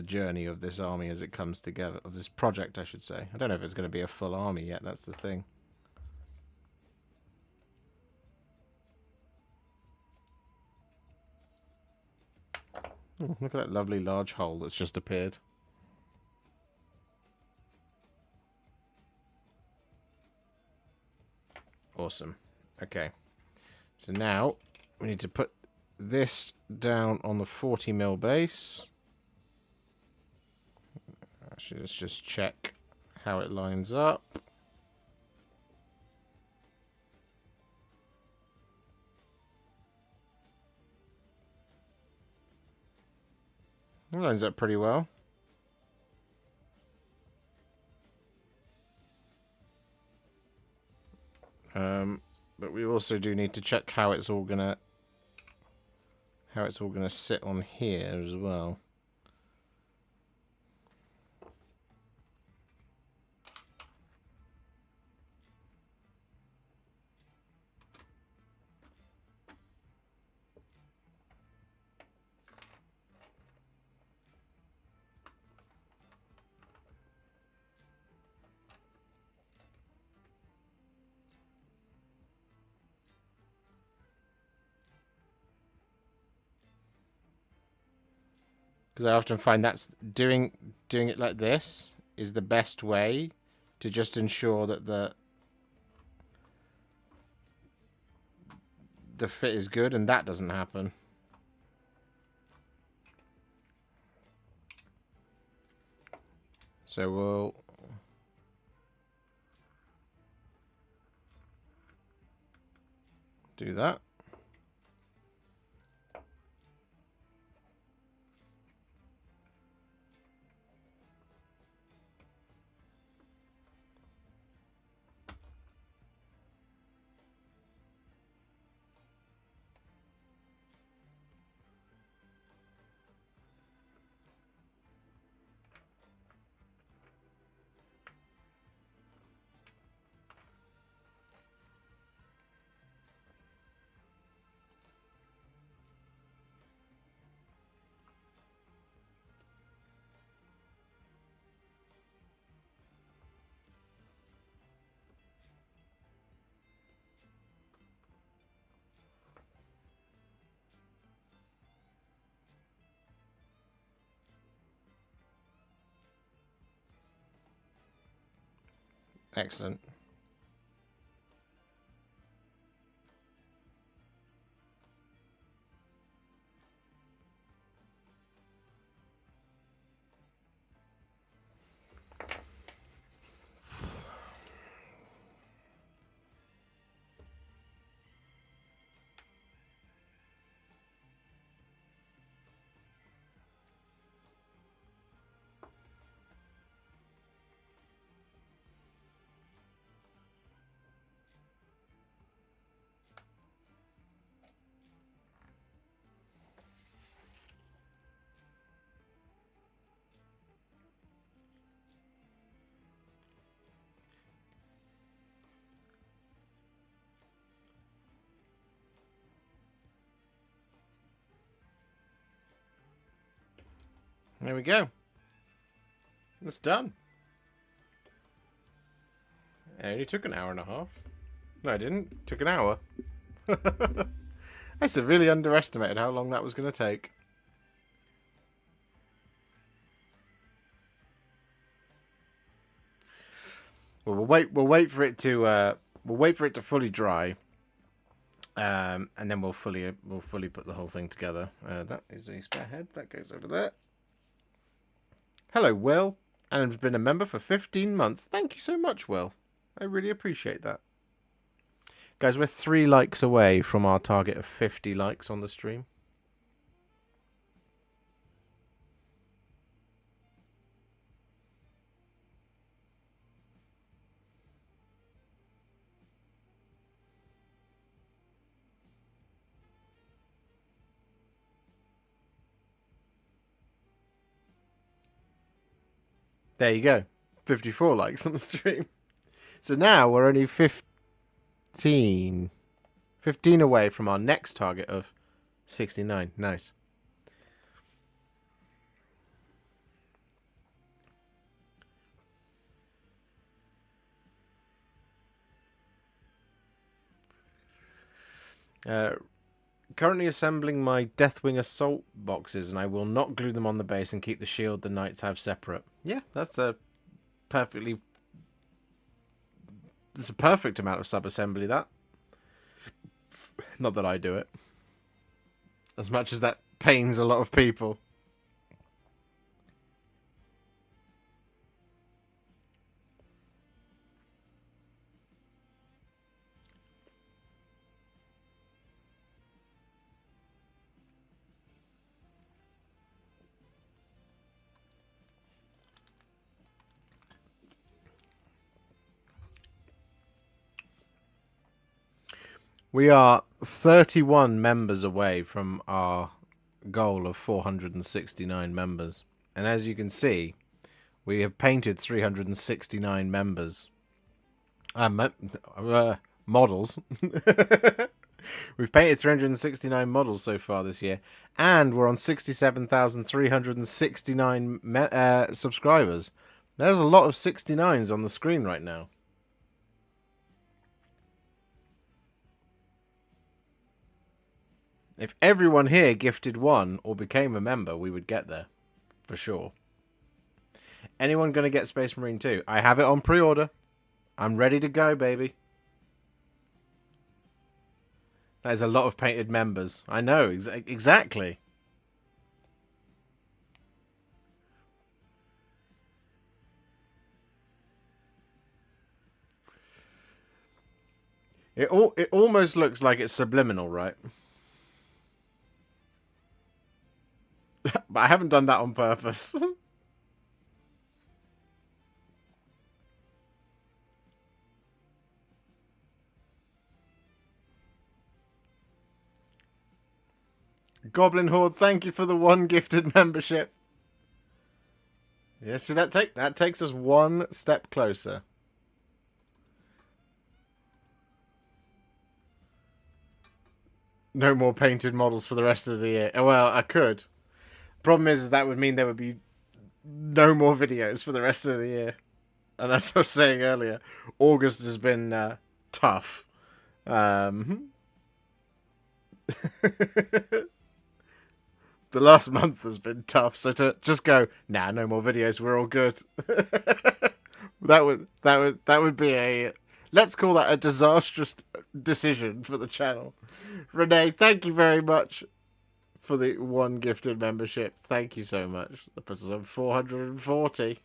journey of this army as it comes together, of this project, I should say. I don't know if it's going to be a full army yet. That's the thing. Oh, look at that lovely large hole that's just appeared. Awesome. Okay. So now we need to put this down on the 40mm base. Actually, let's just check how it lines up. It lines up pretty well. But we also do need to check how it's all gonna sit on here as well. Because I often find that's doing it like this is the best way to just ensure that the fit is good, and that doesn't happen. So we'll do that. Excellent. There we go. It's done. It only took an hour and a half. No, it didn't. It took an hour. I severely underestimated how long that was going to take. Well, we'll wait for it to fully dry, and then we'll fully put the whole thing together. That is a spare head that goes over there. Hello, Will, and has been a member for 15 months. Thank you so much, Will. I really appreciate that. Guys, we're 3 likes away from our target of 50 likes on the stream. There you go. 54 likes on the stream. So now we're only 15 away from our next target of 69. Nice. Currently assembling my Deathwing Assault boxes, and I will not glue them on the base and keep the shield the knights have separate. Yeah, that's a perfect amount of sub-assembly, that. Not that I do it. As much as that pains a lot of people. We are 31 members away from our goal of 469 members. And as you can see, we have painted 369 members. Models. We've painted 369 models so far this year. And we're on 67,369 subscribers. There's a lot of 69s on the screen right now. If everyone here gifted one or became a member, we would get there. For sure. Anyone going to get Space Marine 2? I have it on pre-order. I'm ready to go, baby. That is a lot of painted members. I know, exactly. It almost looks like it's subliminal, right? But I haven't done that on purpose. Goblin Horde, thank you for the 1 gifted membership. Yeah, see, that takes us 1 step closer. No more painted models for the rest of the year. Well, I could. Problem is that would mean there would be no more videos for the rest of the year. And as I was saying earlier, August has been tough. The last month has been tough, so to just go, nah, no more videos, we're all good. That would be a, let's call that a disastrous decision for the channel. Renee, thank you very much for the 1 gifted membership. Thank you so much. That puts us on 440.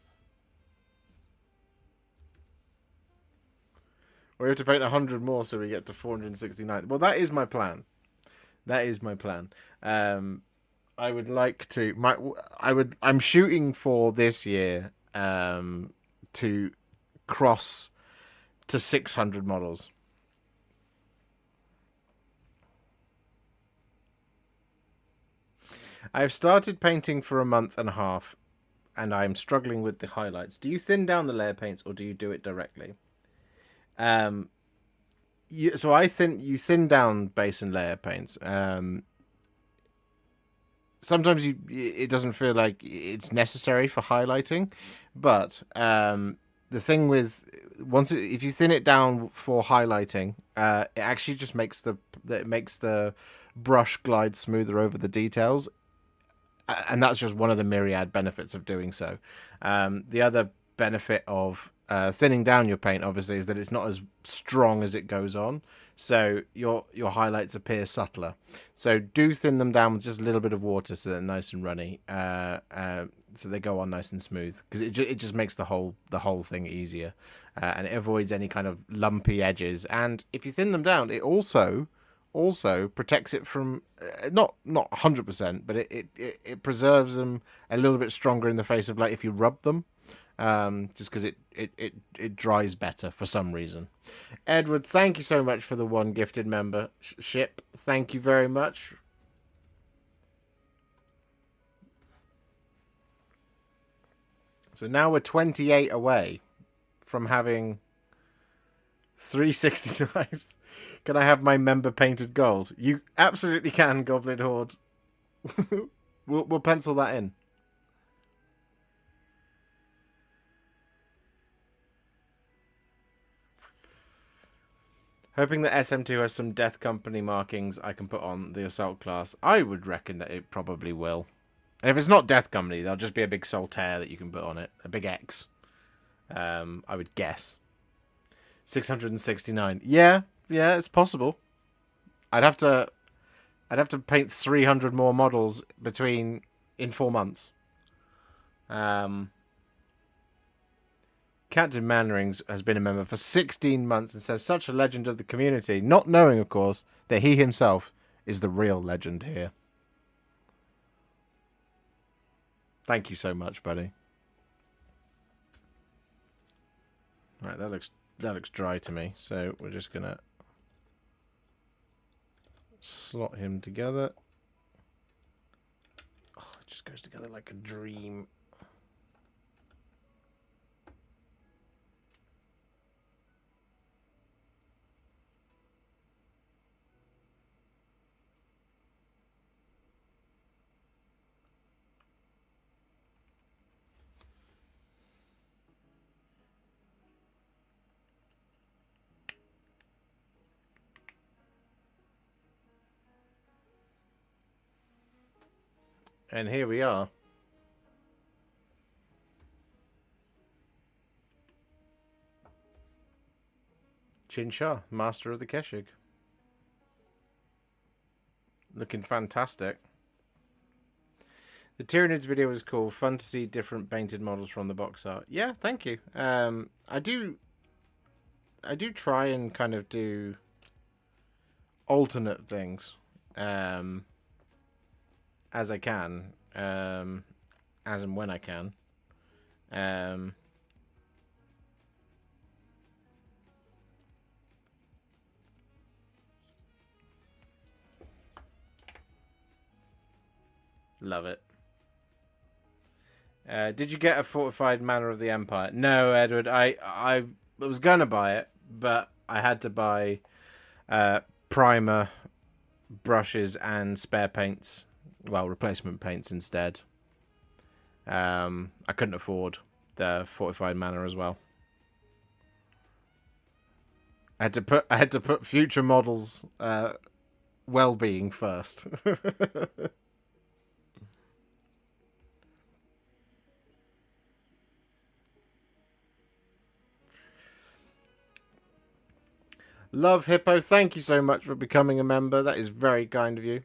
We have to paint 100 more so we get to 469. Well, that is my plan. That is my plan. I would like to. I'm shooting for this year to cross to 600 models. I've started painting for a month and a half, and I'm struggling with the highlights. Do you thin down the layer paints, or do you do it directly? So you thin down base and layer paints. Sometimes it doesn't feel like it's necessary for highlighting, but the thing with if you thin it down for highlighting, it actually just makes the brush glide smoother over the details, and that's just one of the myriad benefits of doing so. The other benefit of thinning down your paint, obviously, is that it's not as strong as it goes on, so your highlights appear subtler. So do thin them down with just a little bit of water so they're nice and runny, so they go on nice and smooth, because it just makes the whole thing easier, and it avoids any kind of lumpy edges. And if you thin them down, it also protects it from not 100%, but it preserves them a little bit stronger in the face of, like, if you rub them. Just because it dries better for some reason. Edward, thank you so much for the 1 gifted membership. Thank you very much. So now we're 28 away from having 360 knives. Can I have my member painted gold? You absolutely can, Goblin Horde. We'll pencil that in. Hoping that SM2 has some Death Company markings I can put on the Assault class. I would reckon that it probably will. And if it's not Death Company, there'll just be a big Solitaire that you can put on it. A big X. I would guess. 669. Yeah, it's possible. I'd have to paint 300 more models in 4 months. Captain Mannerings has been a member for 16 months and says, such a legend of the community, not knowing, of course, that he himself is the real legend here. Thank you so much, buddy. Right, that looks dry to me, so we're just gonna slot him together. Oh, it just goes together like a dream. And here we are. Qin Xa, Master of the Keshig. Looking fantastic. The Tyranids video was cool. Fun to see different painted models from the box art. Yeah, thank you. I do try and kind of do alternate things as I can, as and when I can. Love it. Did you get a fortified Manor of the Empire? No, Edward. I was gonna buy it, but I had to buy primer, brushes, and spare paints. Well, replacement paints instead. I couldn't afford the fortified Manor as well. I had to put future models' well-being first. Love Hippo, thank you so much for becoming a member. That is very kind of you.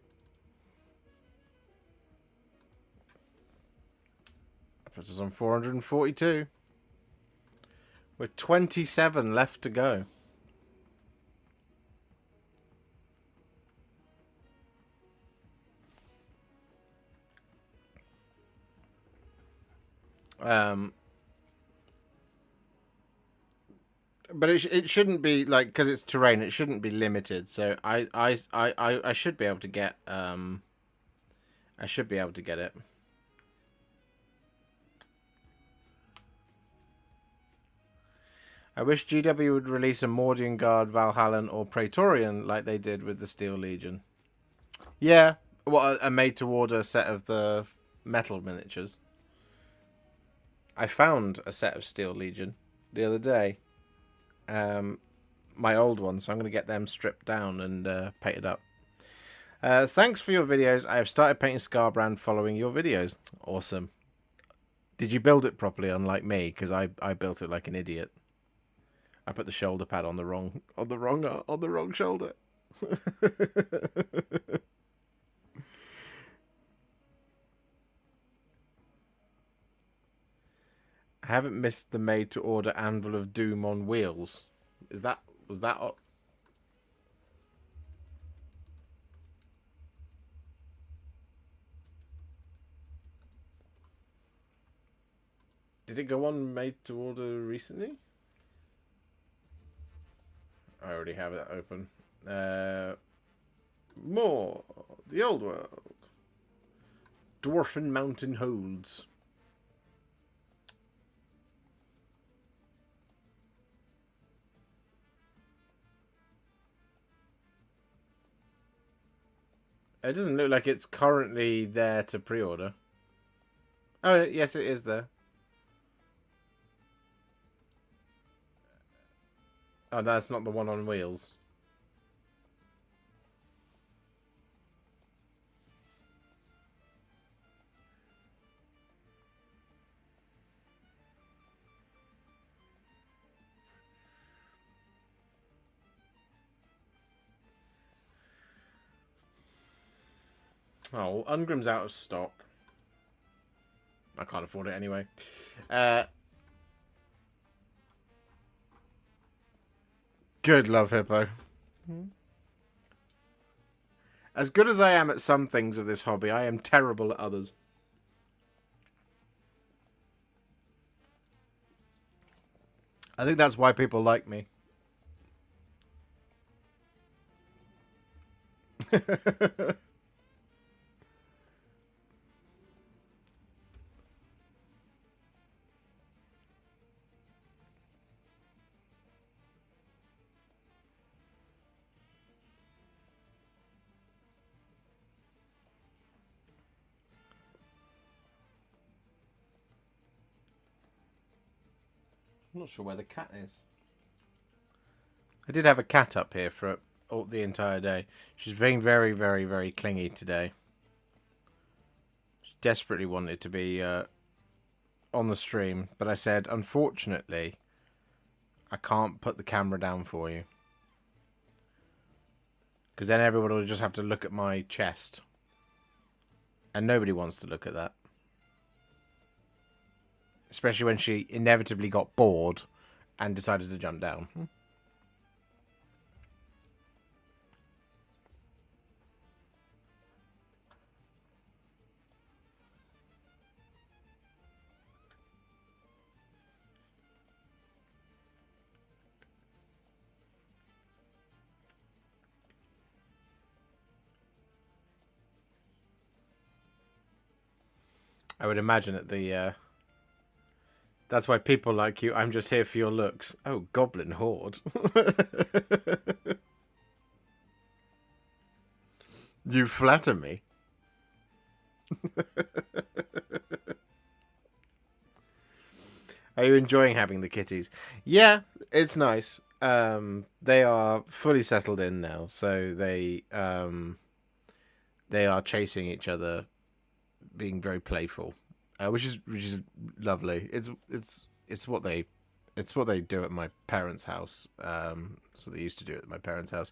That puts us on 442. With 27 left to go. But it shouldn't be like, because it's terrain. It shouldn't be limited. So I should be able to get I should be able to get it. I wish GW would release a Mordian Guard, Valhallan, or Praetorian like they did with the Steel Legion. Yeah, what a made-to-order set of the metal miniatures. I found a set of Steel Legion the other day. My old ones, so I'm going to get them stripped down and painted up. Thanks for your videos. I have started painting Scarbrand following your videos. Awesome. Did you build it properly, unlike me? Because I built it like an idiot. I put the shoulder pad on the wrong shoulder. I haven't missed the made-to-order Anvil of Doom on wheels. Was that? Did it go on made-to-order recently? I already have it open. More the old world. Dwarfen Mountain Holds. It doesn't look like it's currently there to pre-order. Oh, yes, it is there. Oh, that's not the one on wheels. Oh, Ungrim's out of stock. I can't afford it anyway. Good, Love Hippo. As good as I am at some things of this hobby, I am terrible at others. I think that's why people like me. I'm not sure where the cat is. I did have a cat up here for the entire day. She's being very, very, very clingy today. She desperately wanted to be on the stream, but I said, unfortunately, I can't put the camera down for you. Because then everyone will just have to look at my chest. And nobody wants to look at that. Especially when she inevitably got bored and decided to jump down. I would imagine that that's why people like you. I'm just here for your looks. Oh, Goblin Horde. You flatter me. Are you enjoying having the kitties? Yeah, it's nice. They are fully settled in now, so they are chasing each other, being very playful, which is lovely. It's what they It's what they do at my parents' house. It's what they used to do at my parents' house.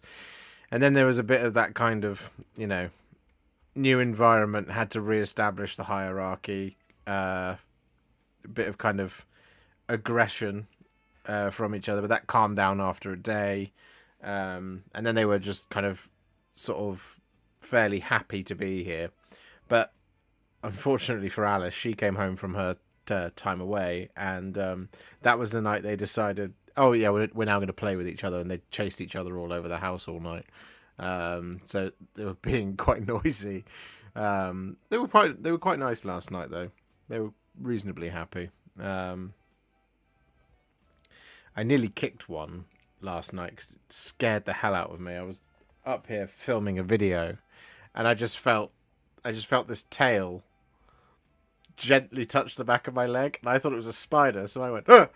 And then there was a bit of that kind of, new environment, had to re-establish the hierarchy, a bit of kind of aggression from each other, but that calmed down after a day. And then they were just kind of sort of fairly happy to be here. But unfortunately for Alice, she came home from her time away, and that was the night they decided, oh yeah, we're now going to play with each other, and they chased each other all over the house all night. So they were being quite noisy. They were quite nice last night though. They were reasonably happy. I nearly kicked one last night because it scared the hell out of me. I was up here filming a video, and I just felt this tail gently touch the back of my leg, and I thought it was a spider, so I went, ah!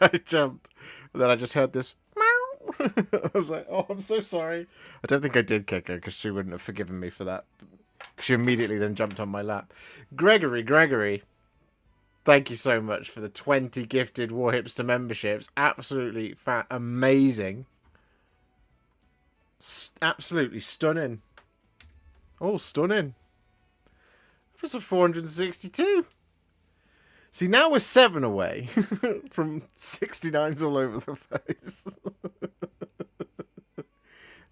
I jumped, and then I just heard this meow. I was like, oh, I'm so sorry. I don't think I did kick her, because she wouldn't have forgiven me for that. She immediately then jumped on my lap. Gregory, thank you so much for the 20 gifted Warhipster memberships. Absolutely amazing. Absolutely stunning. Oh, stunning. That's a 462. See, now we're 7 away from 69s all over the place.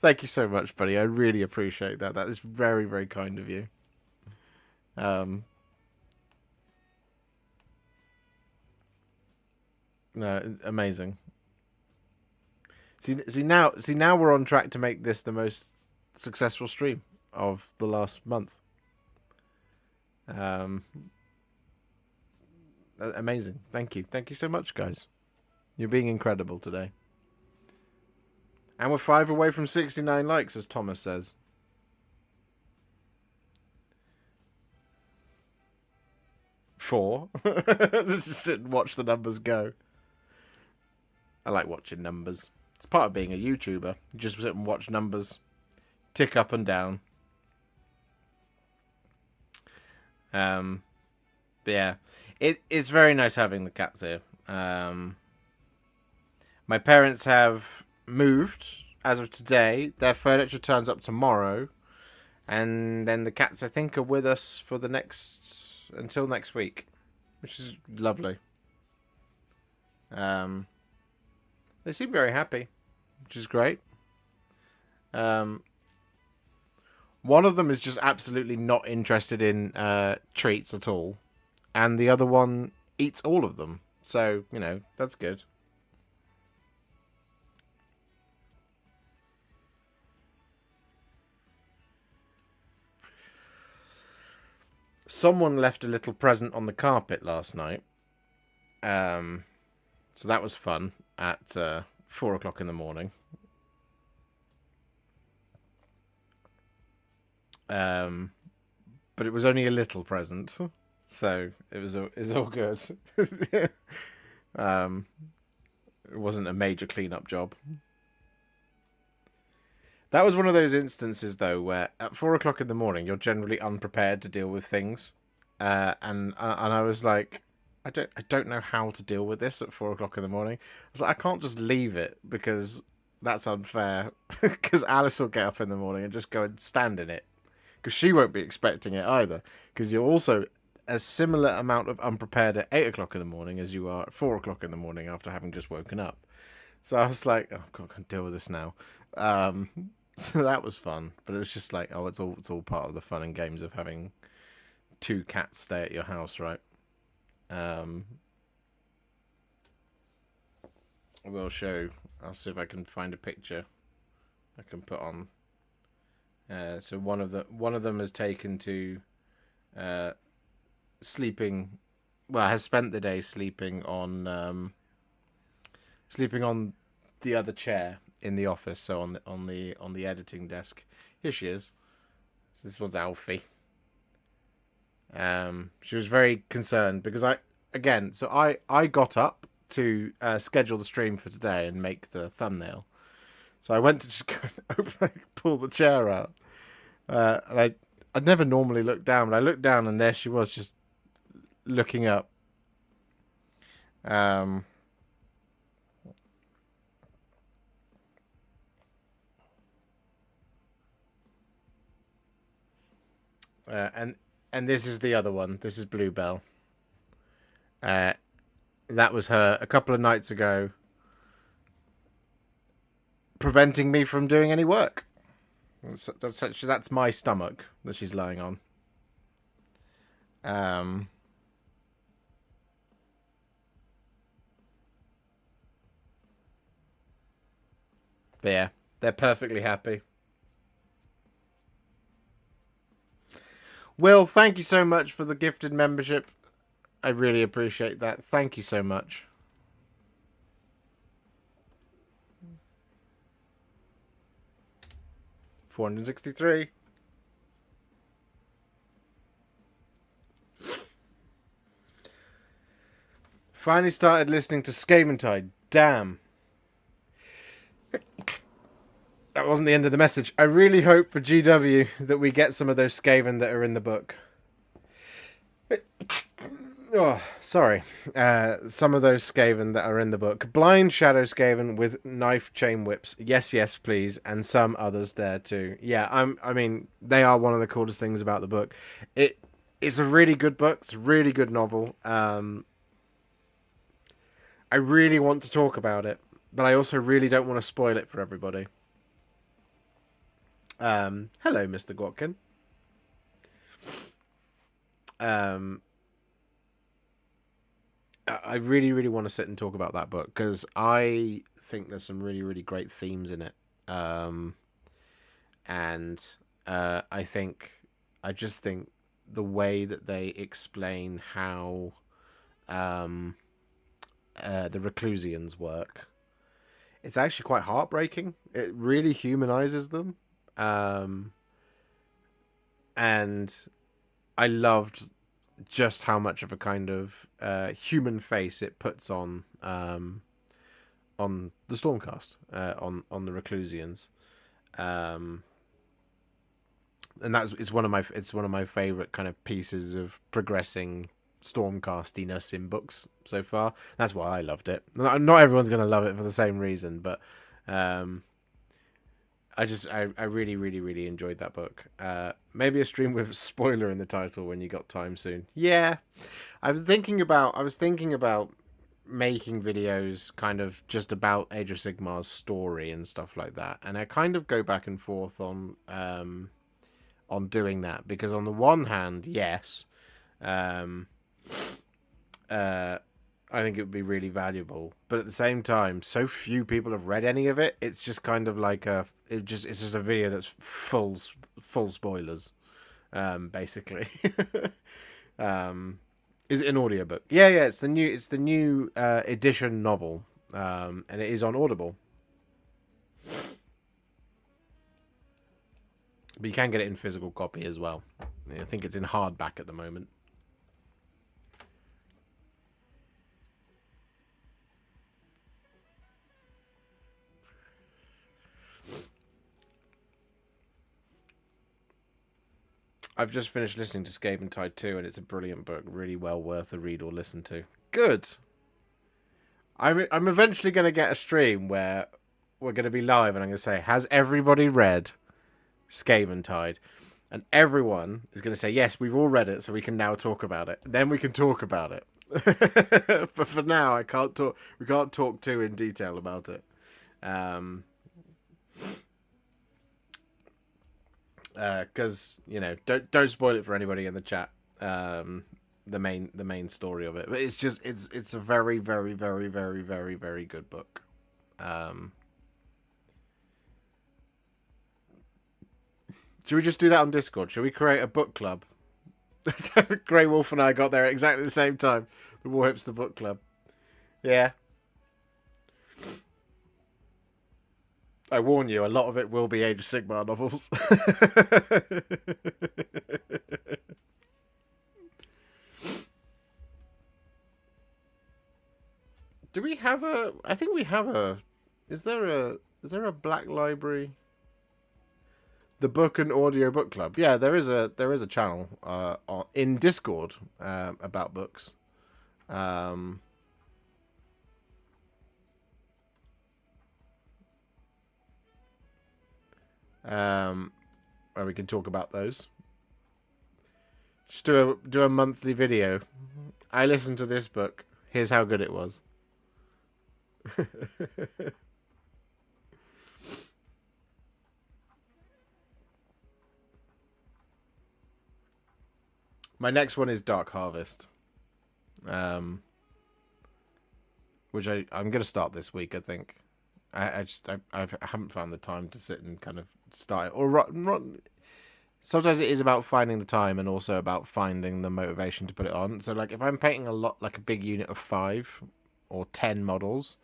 Thank you so much, buddy. I really appreciate that. That is very, very kind of you. No, amazing. See now we're on track to make this the most successful stream of the last month. Amazing. Thank you so much, guys. You're being incredible today. And we're 5 away from 69 likes, as Thomas says. Four. Let's just sit and watch the numbers go. I like watching numbers. It's part of being a YouTuber. You just sit and watch numbers tick up and down. But yeah, it's very nice having the cats here. My parents have moved as of today. Their furniture turns up tomorrow, and then the cats, I think, are with us for until next week, which is lovely. They seem very happy, which is great. One of them is just absolutely not interested in treats at all, and the other one eats all of them. So, that's good. Someone left a little present on the carpet last night. So that was fun at 4 o'clock in the morning. But it was only a little present, so it was all good. It wasn't a major cleanup job. That was one of those instances, though, where at 4 o'clock in the morning you're generally unprepared to deal with things, and I was like, I don't know how to deal with this at 4 o'clock in the morning. I was like, I can't just leave it because that's unfair. Because Alice will get up in the morning and just go and stand in it. Because she won't be expecting it either. Because you're also a similar amount of unprepared at 8 o'clock in the morning as you are at 4 o'clock in the morning after having just woken up. So I was like, oh God, I can't deal with this now. So that was fun. But it was just like, oh, it's all part of the fun and games of having 2 cats stay at your house, right? I will show. I'll see if I can find a picture I can put on. So one of them has taken to sleeping. Well, has spent the day sleeping on the other chair in the office. So on the editing desk. Here she is. So this one's Alfie. She was very concerned because I got up to schedule the stream for today and make the thumbnail. So I went to just go and pull the chair out. And I'd never normally look down, but I looked down and there she was just looking up. And this is the other one. This is Bluebell. That was her a couple of nights ago, preventing me from doing any work. That's my stomach that she's lying on. But yeah, they're perfectly happy. Will, thank you so much for the gifted membership. I really appreciate that. Thank you so much. $463. Finally started listening to Scaventide. Damn. That wasn't the end of the message. I really hope for GW that we get some of those Skaven that are in the book. Oh, sorry. Some of those Skaven that are in the book. Blind Shadow Skaven with knife chain whips. Yes, yes, please. And some others there too. Yeah, I mean, they are one of the coolest things about the book. It's a really good book. It's a really good novel. I really want to talk about it, but I also really don't want to spoil it for everybody. Hello, Mr. Gwatkin. I really, really want to sit and talk about that book because I think there's some really, really great themes in it. And I just think the way that they explain how the Reclusians work, it's actually quite heartbreaking. It really humanizes them. And I loved just how much of a kind of human face it puts on the Stormcast, on the Reclusians, and it's one of my favorite kind of pieces of progressing Stormcastiness in books so far. That's why I loved it. Not everyone's going to love it for the same reason, but I really, really, really enjoyed that book. Maybe a stream with a spoiler in the title when you got time soon. Yeah, I was thinking about making videos kind of just about Age of Sigmar's story and stuff like that, and I kind of go back and forth on doing that because on the one hand, yes, I think it would be really valuable, but at the same time, so few people have read any of it. It's just kind of like it's just a video that's full spoilers, basically. Is it an audiobook? Yeah, it's the new edition novel, and it is on Audible. But you can get it in physical copy as well. I think it's in hardback at the moment. I've just finished listening to Scaventide 2, and it's a brilliant book. Really well worth a read or listen to. Good. I'm eventually going to get a stream where we're going to be live, and I'm going to say, has everybody read Scaventide? And everyone is going to say, yes, we've all read it, so we can now talk about it. Then we can talk about it. But for now, I can't talk. We can't talk too in detail about it. Because don't spoil it for anybody in the chat. The main story of it, but it's a very, very, very, very, very, very good book. Should we just do that on Discord? Should we create a book club? Grey Wolf and I got there at exactly the same time. The Warhipster book club. Yeah. I warn you, a lot of it will be Age of Sigmar novels. Do we have a? I think we have a. Is there a Black Library? The book and audio book club. Yeah, there is a channel in Discord about books. Where we can talk about those. Just do a monthly video. I listened to this book. Here's how good it was. My next one is Dark Harvest, which I'm gonna start this week. I think. I haven't found the time to sit and kind of start it. Or sometimes it is about finding the time and also about finding the motivation to put it on. So like if I'm painting a lot, like a big unit of 5 or 10 models,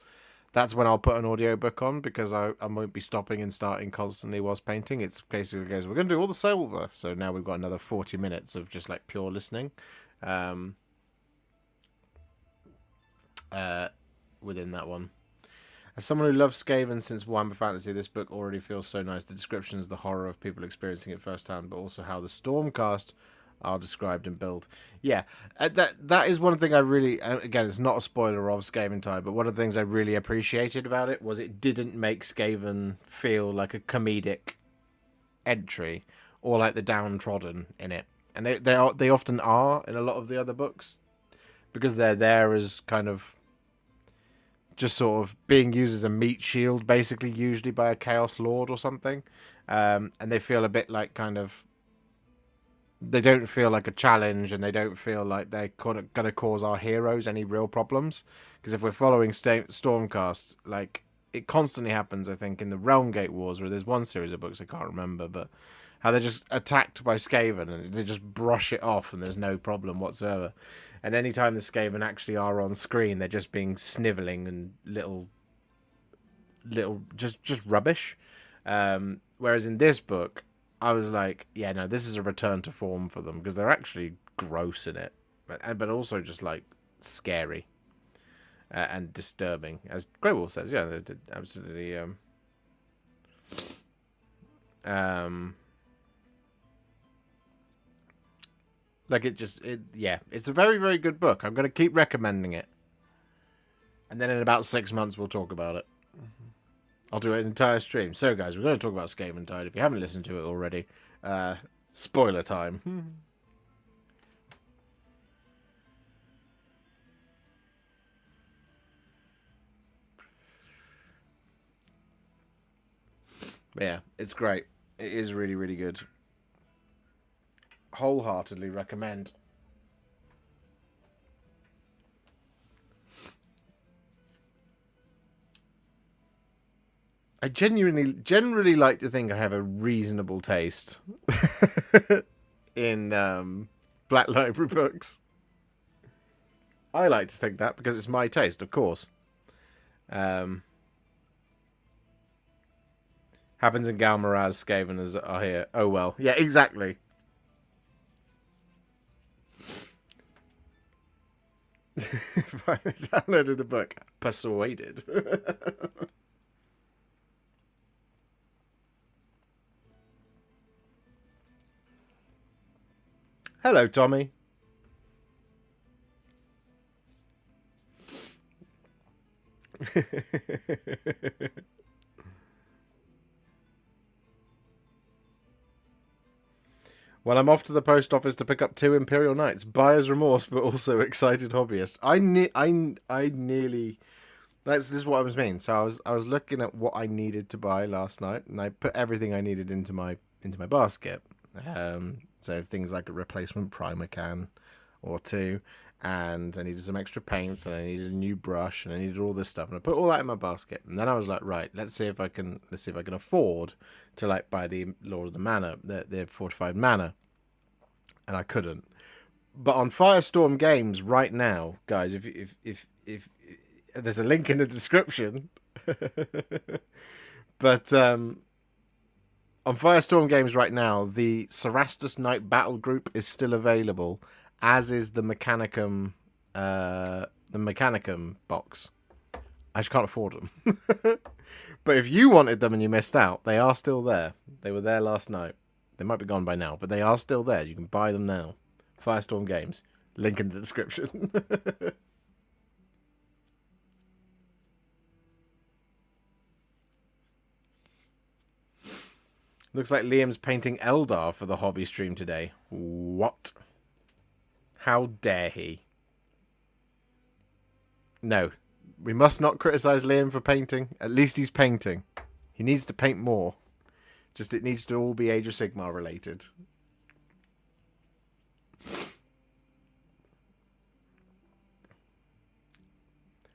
that's when I'll put an audiobook on, because I won't be stopping and starting constantly whilst painting. It's basically goes, we're going to do all the silver. So now we've got another 40 minutes of just like pure listening within that one. As someone who loves Skaven since Warhammer Fantasy, this book already feels so nice. The descriptions, the horror of people experiencing it firsthand, but also how the Stormcast are described and built. Yeah, that is one thing I really... Again, it's not a spoiler of Skaven Tide, but one of the things I really appreciated about it was it didn't make Skaven feel like a comedic entry or like the downtrodden in it. And they often are in a lot of the other books, because they're there as kind of just sort of being used as a meat shield, basically, usually by a Chaos Lord or something. And they feel a bit like kind of... They don't feel like a challenge, and they don't feel like they're going to cause our heroes any real problems. Because if we're following Stormcast, like, it constantly happens, I think, in the Realm Gate Wars, where there's one series of books, I can't remember, but how they're just attacked by Skaven, and they just brush it off, and there's no problem whatsoever. And anytime the Skaven actually are on screen, they're just being snivelling and little just rubbish. Whereas in this book, I was like, yeah, no, this is a return to form for them, because they're actually gross in it, but also just like scary and disturbing, as Grey Wolf says. Yeah, they're absolutely. Like it's a very, very good book. I'm going to keep recommending it. And then in about 6 months, we'll talk about it. I'll do an entire stream. So, guys, we're going to talk about Skaven Tide. If you haven't listened to it already, spoiler time. But yeah, it's great. It is really, really good. Wholeheartedly recommend. I generally like to think I have a reasonable taste in Black Library books. I like to think that because it's my taste, of course. Happens in Galmaraz, Skaven are here. Oh well, yeah, exactly. Finally downloaded the book. Persuaded. Hello, Tommy. Well, I'm off to the post office to pick up 2 Imperial Knights. Buyer's remorse, but also excited hobbyist. I nearly... This is what I was mean. So I was looking at what I needed to buy last night, and I put everything I needed into my basket. So things like a replacement primer can or 2, and I needed some extra paints, and I needed a new brush, and I needed all this stuff, and I put all that in my basket. And then I was like, right, let's see if I can afford to like buy the Lord of the Manor, the fortified manor, and I couldn't. But on Firestorm Games right now, guys, if there's a link in the description, but on Firestorm Games right now, the Cerastus Knight Battle Group is still available, as is the Mechanicum box. I just can't afford them. But if you wanted them and you missed out, they are still there. They were there last night. They might be gone by now, but they are still there. You can buy them now. Firestorm Games. Link in the description. Looks like Liam's painting Eldar for the hobby stream today. What? How dare he? No, we must not criticize Liam for painting. At least he's painting. He needs to paint more. Just it needs to all be Age of Sigmar related.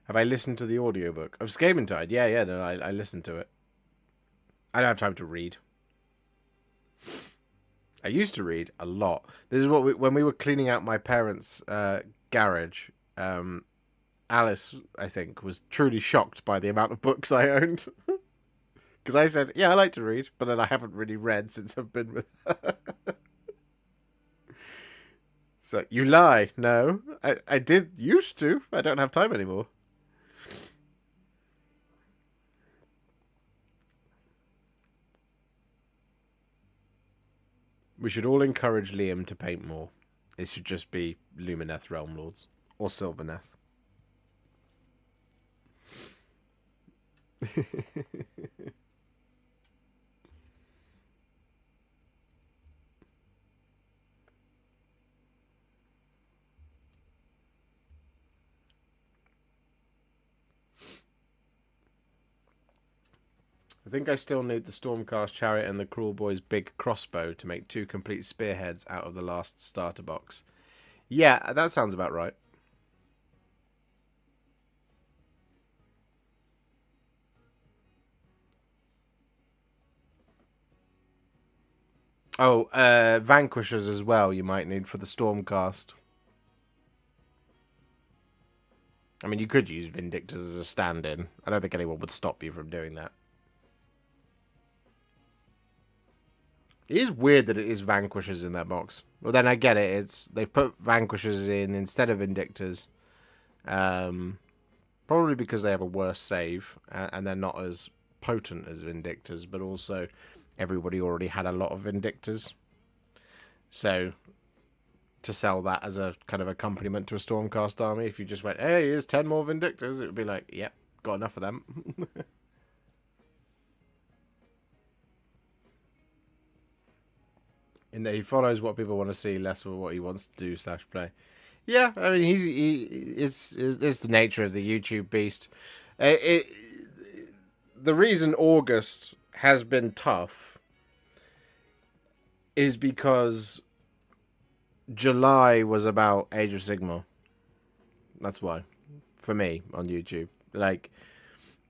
Have I listened to the audiobook of Scaventide? Yeah, no, I listened to it. I don't have time to read. I used to read a lot. This is what when we were cleaning out my parents' garage. Alice, I think, was truly shocked by the amount of books I owned. Because I said, yeah, I like to read, but then I haven't really read since I've been with her. So, you lie. No, I did used to. I don't have time anymore. We should all encourage Liam to paint more. It should just be Lumineth Realm Lords. Or Sylvaneth. I think I still need the Stormcast Chariot and the Cruel Boy's big crossbow to make 2 complete spearheads out of the last starter box. Yeah, that sounds about right. Oh, Vanquishers as well you might need for the Stormcast. I mean, you could use Vindictors as a stand-in. I don't think anyone would stop you from doing that. It is weird that it is Vanquishers in that box. Well, then I get it. They've put Vanquishers in instead of Vindictors. Probably because they have a worse save. And they're not as potent as Vindictors. But also, everybody already had a lot of Vindictors. So, to sell that as a kind of accompaniment to a Stormcast army, if you just went, hey, here's 10 more Vindictors, it would be like, yep, got enough of them. In that he follows what people want to see, less of what he wants to do / play. Yeah, I mean, it's the nature of the YouTube beast. The reason August has been tough is because July was about Age of Sigmar. That's why, for me on YouTube, like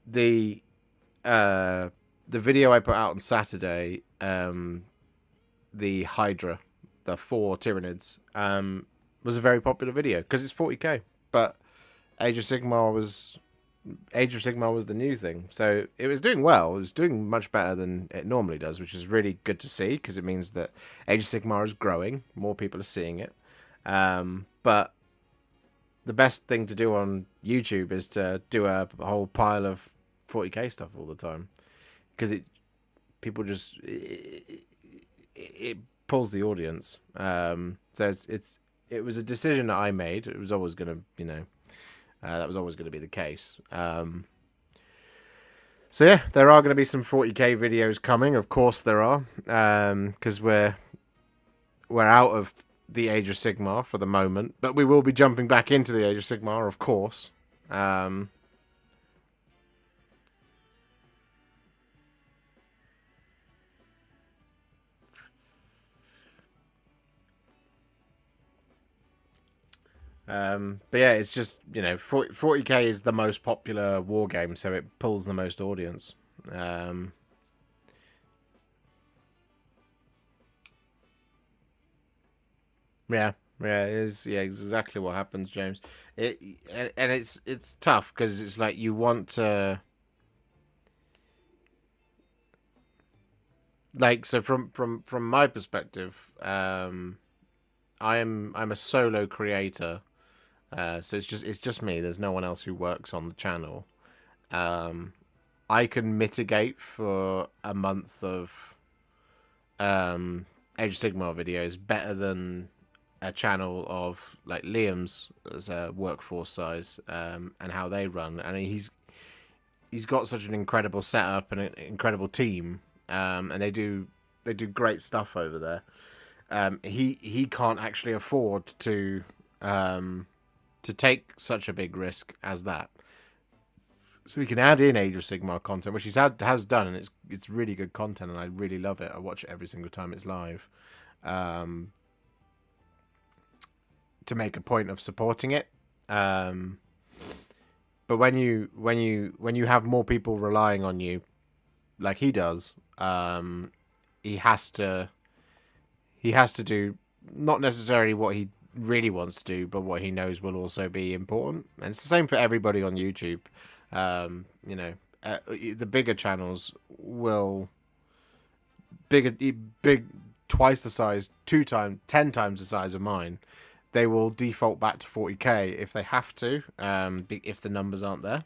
the video I put out on Saturday. The Hydra, the 4 Tyranids, was a very popular video because it's 40k. But Age of Sigmar was the new thing, so it was doing well. It was doing much better than it normally does, which is really good to see because it means that Age of Sigmar is growing. More people are seeing it. But the best thing to do on YouTube is to do a whole pile of 40k stuff all the time because people just. It pulls the audience. So it was a decision that I made. It was always going to, that was always going to be the case. So yeah, there are going to be some 40k videos coming. Of course there are, because we're out of the Age of Sigmar for the moment, but we will be jumping back into the Age of Sigmar, of course. But yeah, it's just 40k is the most popular war game, so it pulls the most audience. Yeah, it is. Yeah, exactly what happens, James. It's tough because it's like you want to. Like, so from my perspective, I'm a solo creator. So it's just me. There's no one else who works on the channel. I can mitigate for a month of Age of Sigmar videos better than a channel of like Liam's as a workforce size and how they run. And he's got such an incredible setup and an incredible team, and they do great stuff over there. He can't actually afford to to take such a big risk as that. So he can add in Age of Sigmar content, which has done, and it's really good content, and I really love it. I watch it every single time it's live. To make a point of supporting it. But when you have more people relying on you, like he does, he has to do not necessarily what he really wants to do, but what he knows will also be important. And it's the same for everybody on YouTube. The bigger channels will big twice the size, 10 times the size of mine. They will default back to 40k if they have to, if the numbers aren't there,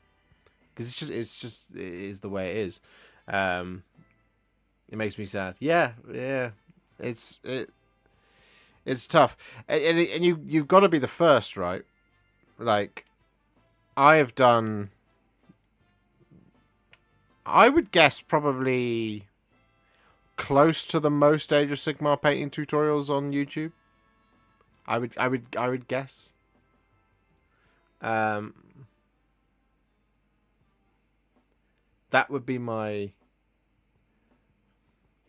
because it is the way it is. It makes me sad. Yeah, it's tough, and you've got to be the first, right? Like, I have done, I would guess, probably close to the most Age of Sigmar painting tutorials on YouTube. I would guess. That would be my,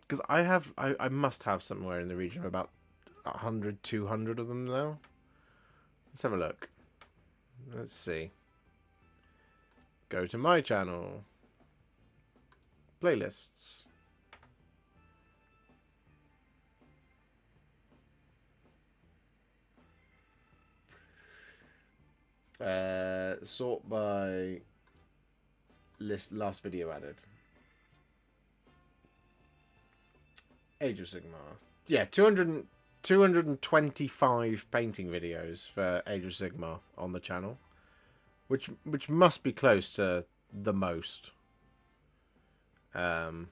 because I must have somewhere in the region of about 100, 200 of them now. Let's have a look. Let's see. Go to my channel. Playlists. Sort by last video added. Age of Sigmar. Yeah, 225 painting videos for Age of Sigmar on the channel, which must be close to the most. And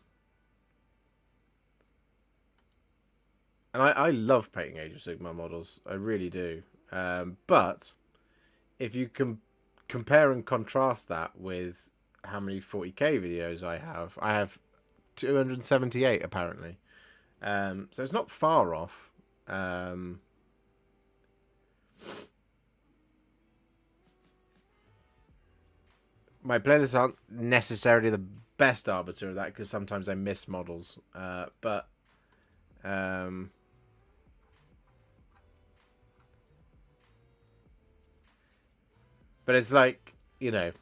I love painting Age of Sigmar models. I really do. But if you compare and contrast that with how many 40k videos I have 278 apparently. So it's not far off. My playlists aren't necessarily the best arbiter of that, because sometimes I miss models. But it's like, I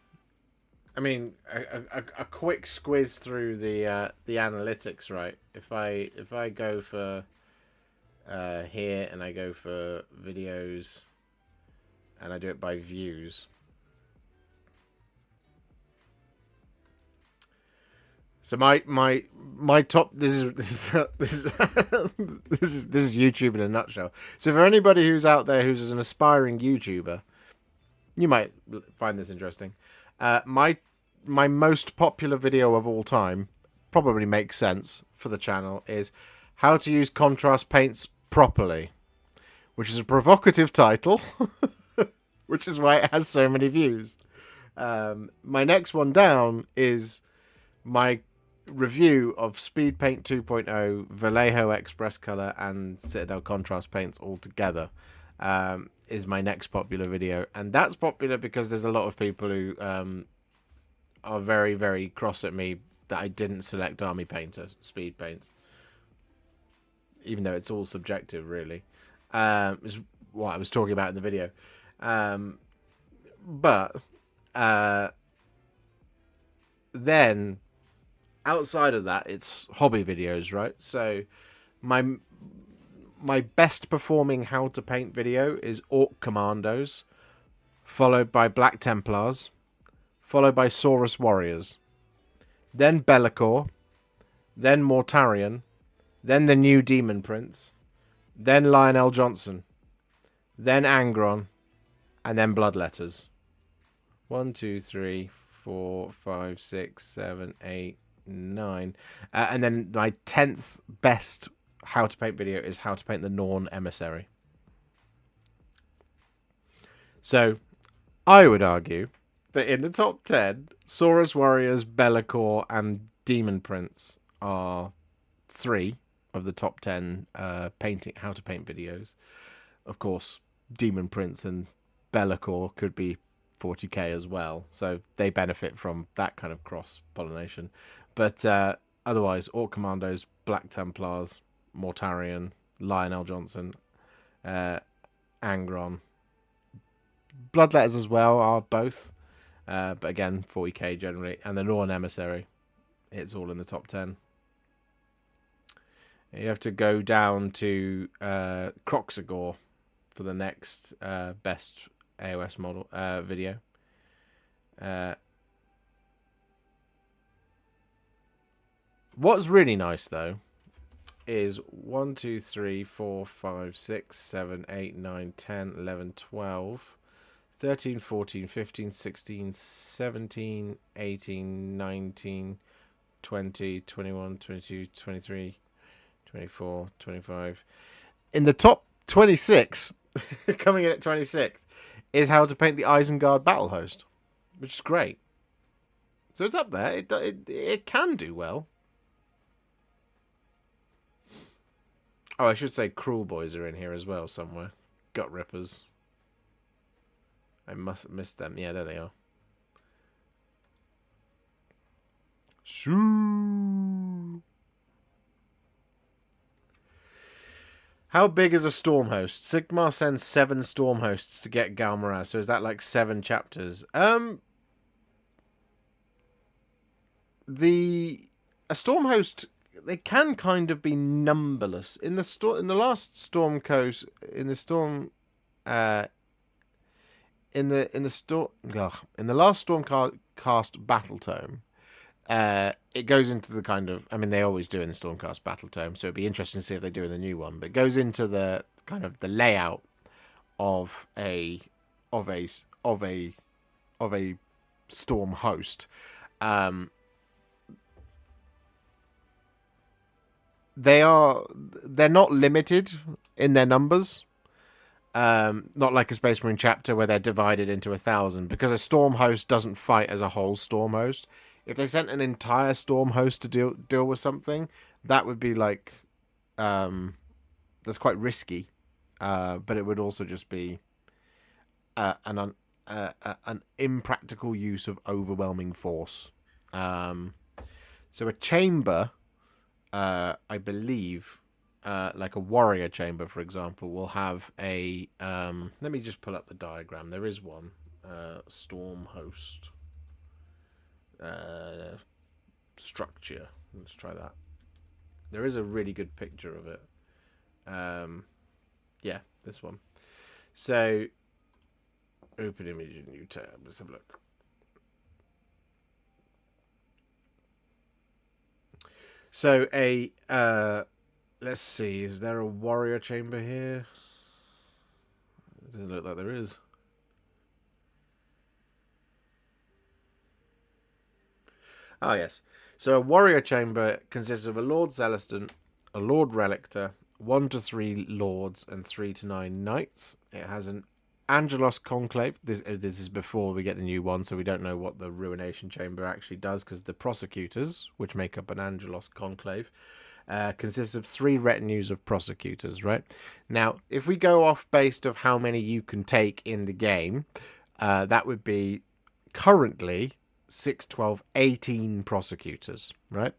mean, a quick squiz through the analytics, right? If I go for here, and I go for videos, and I do it by views. So my top, this is YouTube in a nutshell. So for anybody who's out there who's an aspiring YouTuber, you might find this interesting. My most popular video of all time, probably makes sense for the channel, is how to use contrast paints properly, which is a provocative title, which is why it has so many views. My next one down is my review of Speed Paint 2.0, Vallejo Express Color, and Citadel contrast paints all together. Is my next popular video, and that's popular because there's a lot of people who are very, very cross at me that I didn't select Army Painter Speed Paints, even though it's all subjective, really. Is what I was talking about in the video. But then outside of that, it's hobby videos, right? So my best performing how to paint video is Orc Commandos, followed by Black Templars, followed by Saurus Warriors, then Be'lakor, then Mortarion, then the new Demon Prince, then Lionel Johnson, then Angron, and then Bloodletters. 1, 2, 3, 4, 5, 6, 7, 8, 9. And then my 10th best how to paint video is how to paint the Norn Emissary. So I would argue that in the top 10, Saurus Warriors, Be'lakor, and Demon Prince are 3 of the top 10 how to paint videos. Of course, Demon Prince and Be'lakor could be 40k as well, so they benefit from that kind of cross pollination. But otherwise, Orc Commandos, Black Templars, Mortarion, Lionel Johnson, Angron, Bloodletters as well are both, but again 40k generally, and the Northern Emissary, it's all in the top 10. You have to go down to Croxagore for the next best AOS model video. What's really nice though is 1, 2, 3, 4, 5, 6, 7, 8, 9, 10, 11, 12, 13, 14, 15, 16, 17, 18, 19, 20, 21, 22, 23, 24, 25. In the top 26, coming in at 26th, is how to paint the Isengard battle host, which is great. So it's up there. It can do well. Oh, I should say Cruel Boys are in here as well somewhere. Gut Rippers. I must have missed them. Yeah, there they are. Shoo. How big is a storm host? Sigmar sends 7 storm hosts to get Galmaraz. So is that like 7 chapters? A storm host, they can kind of be numberless. In the last Storm Coast, in the Storm in the last Stormcast Battle Tome, it goes into the kind of, I mean, they always do in the Stormcast Battle Tome, so it'd be interesting to see if they do in the new one. But it goes into the kind of the layout of a storm host. They're not limited in their numbers. Not like a Space Marine chapter where they're divided into 1,000, because a storm host doesn't fight as a whole storm host. If they sent an entire storm host to deal with something, that would be like that's quite risky. But it would also just be an impractical use of overwhelming force. So a chamber, I believe, like a warrior chamber, for example, will have a... let me just pull up the diagram. There is one. Storm host. Structure. Let's try that. There is a really good picture of it. Yeah, this one. So, open image, new tab. Let's have a look. So let's see, is there a warrior chamber here? It doesn't look like there is. Oh, yes. So a warrior chamber consists of a Lord Celestant, a Lord Relictor, 1 to 3 lords, and 3 to 9 knights. It has an Angelos Conclave. This is before we get the new one, so we don't know what the Ruination Chamber actually does, because the prosecutors, which make up an Angelos Conclave, consists of 3 retinues of prosecutors, right? Now, if we go off based of how many you can take in the game, that would be currently 6, 12, 18 prosecutors, right?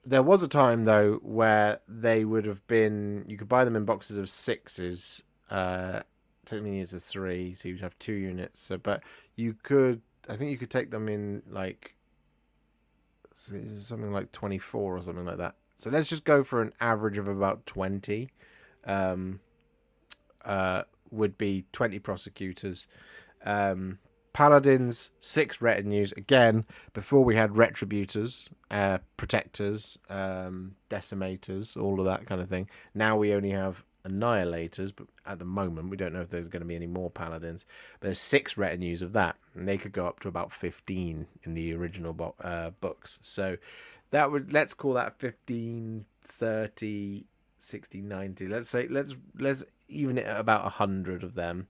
There was a time, though, where they would have been... You could buy them in boxes of 6s, taking units of 3, so you'd have 2 units. So, but you could... I think you could take them in, like... something like 24 or something like that. So let's just go for an average of about 20. Would be 20 prosecutors. Paladins, 6 retinues. Again, before we had retributors, protectors, decimators, all of that kind of thing. Now we only have annihilators, but at the moment we don't know if there's going to be any more paladins. But there's 6 retinues of that, and they could go up to about 15 in the original books. So that would, let's call that 15, 30, 60, 90. Let's say let's even it at about 100 of them.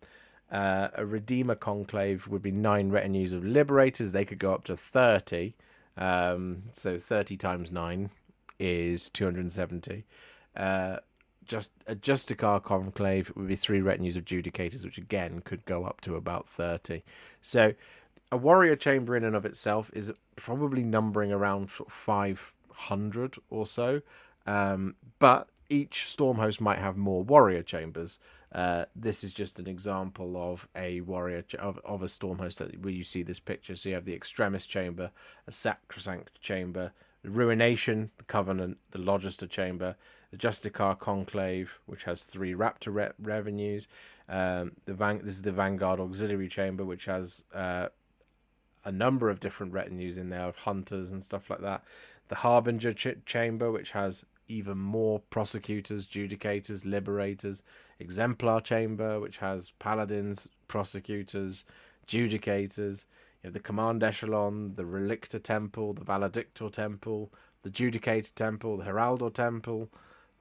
A Redeemer Conclave would be 9 retinues of Liberators. They could go up to 30. So 30 times 9 is 270. just a Justicar conclave would be 3 retinues of Judicators, which again could go up to about 30. So a warrior chamber in and of itself is probably numbering around sort of 500 or so, but each storm host might have more warrior chambers. This is just an example of a warrior of a storm host where you see this picture. So you have the extremis chamber, a sacrosanct chamber, the ruination, the covenant, the Logister chamber, the Justicar conclave, which has 3 raptor revenues. This is the vanguard auxiliary chamber, which has a number of different retinues in there of hunters and stuff like that. The harbinger chamber, which has even more prosecutors, judicators, liberators. Exemplar chamber, which has paladins, prosecutors, judicators. You have the command echelon, the relictor temple, the valedictor temple, the judicator temple, the heraldor temple,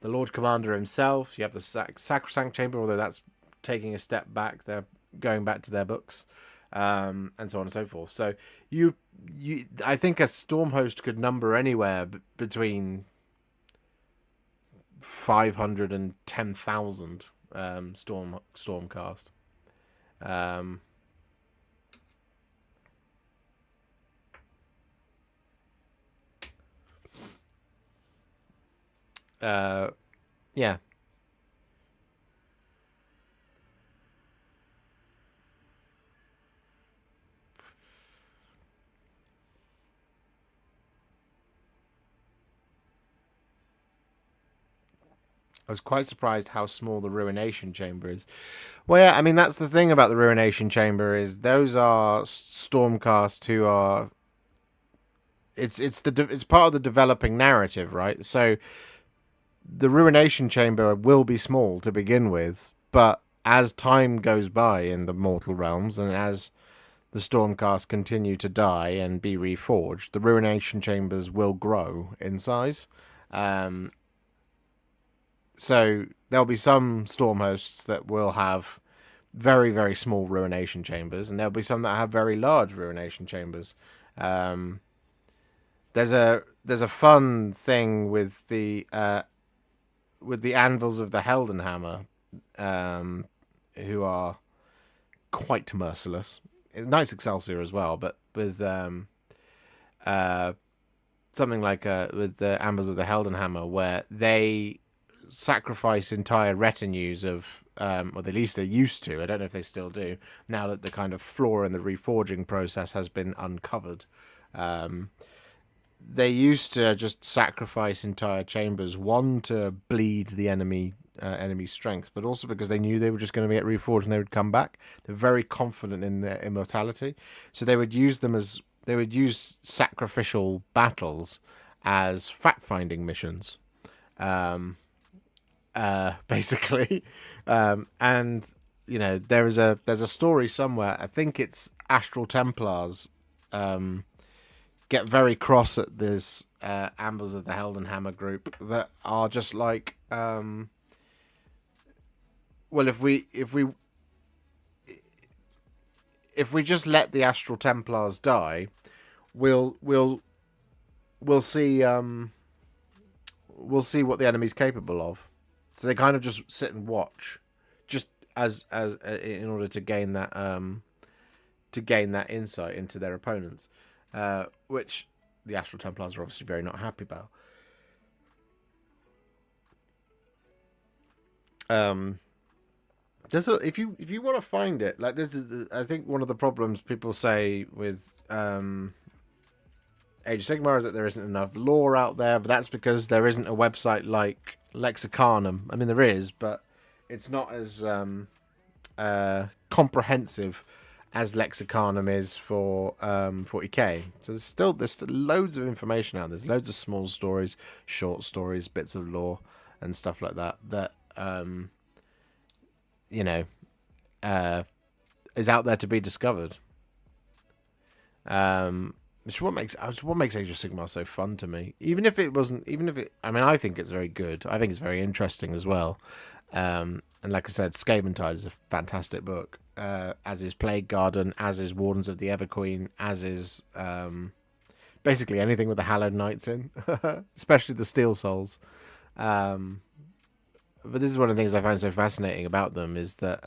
the lord commander himself. You have the sacrosanct chamber, although that's taking a step back. They're going back to their books. And so on and so forth. So I think a storm host could number anywhere between 500 and 10,000 stormcast. Yeah. I was quite surprised how small the Ruination Chamber is. Well, yeah, I mean, that's the thing about the Ruination Chamber is those are Stormcast who are... It's part of the developing narrative, right? So the Ruination Chamber will be small to begin with, but as time goes by in the mortal realms and as the Stormcast continue to die and be reforged, the Ruination Chambers will grow in size. So there'll be some storm hosts that will have very, very small ruination chambers, and there'll be some that have very large ruination chambers. There's a fun thing with the anvils of the Heldenhammer, who are quite merciless. Nice Excelsior as well, but with something like with the anvils of the Heldenhammer, where they sacrifice entire retinues of, or at least they used to. I don't know if they still do now that the kind of flaw in the reforging process has been uncovered. They used to just sacrifice entire chambers, one to bleed the enemy strength, but also because they knew they were just going to get reforged and they would come back. They're very confident in their immortality, so they would use sacrificial battles as fact-finding missions. Basically, and you know there's a story somewhere. I think it's Astral Templars get very cross at this Ambles of the Heldenhammer group that are just like, well, if we just let the Astral Templars die, we'll see what the enemy's capable of. So they kind of just sit and watch, just as in order to gain that insight into their opponents, which the Astral Templars are obviously very not happy about. If you want to find it, like this is, I think one of the problems people say with Age of Sigmar is that there isn't enough lore out there, but that's because there isn't a website like Lexicanum. I mean, there is, but it's not as comprehensive as Lexicanum is for 40k. So there's still loads of information out there. There's loads of small stories, short stories, bits of lore, and stuff like that is out there to be discovered. Which is what makes Age of Sigmar so fun to me. I mean, I think it's very good. I think it's very interesting as well. And like I said, Scabentide is a fantastic book. As is Plague Garden, as is Wardens of the Everqueen, as is basically anything with the Hallowed Knights in, especially the Steel Souls. but this is one of the things I find so fascinating about them is that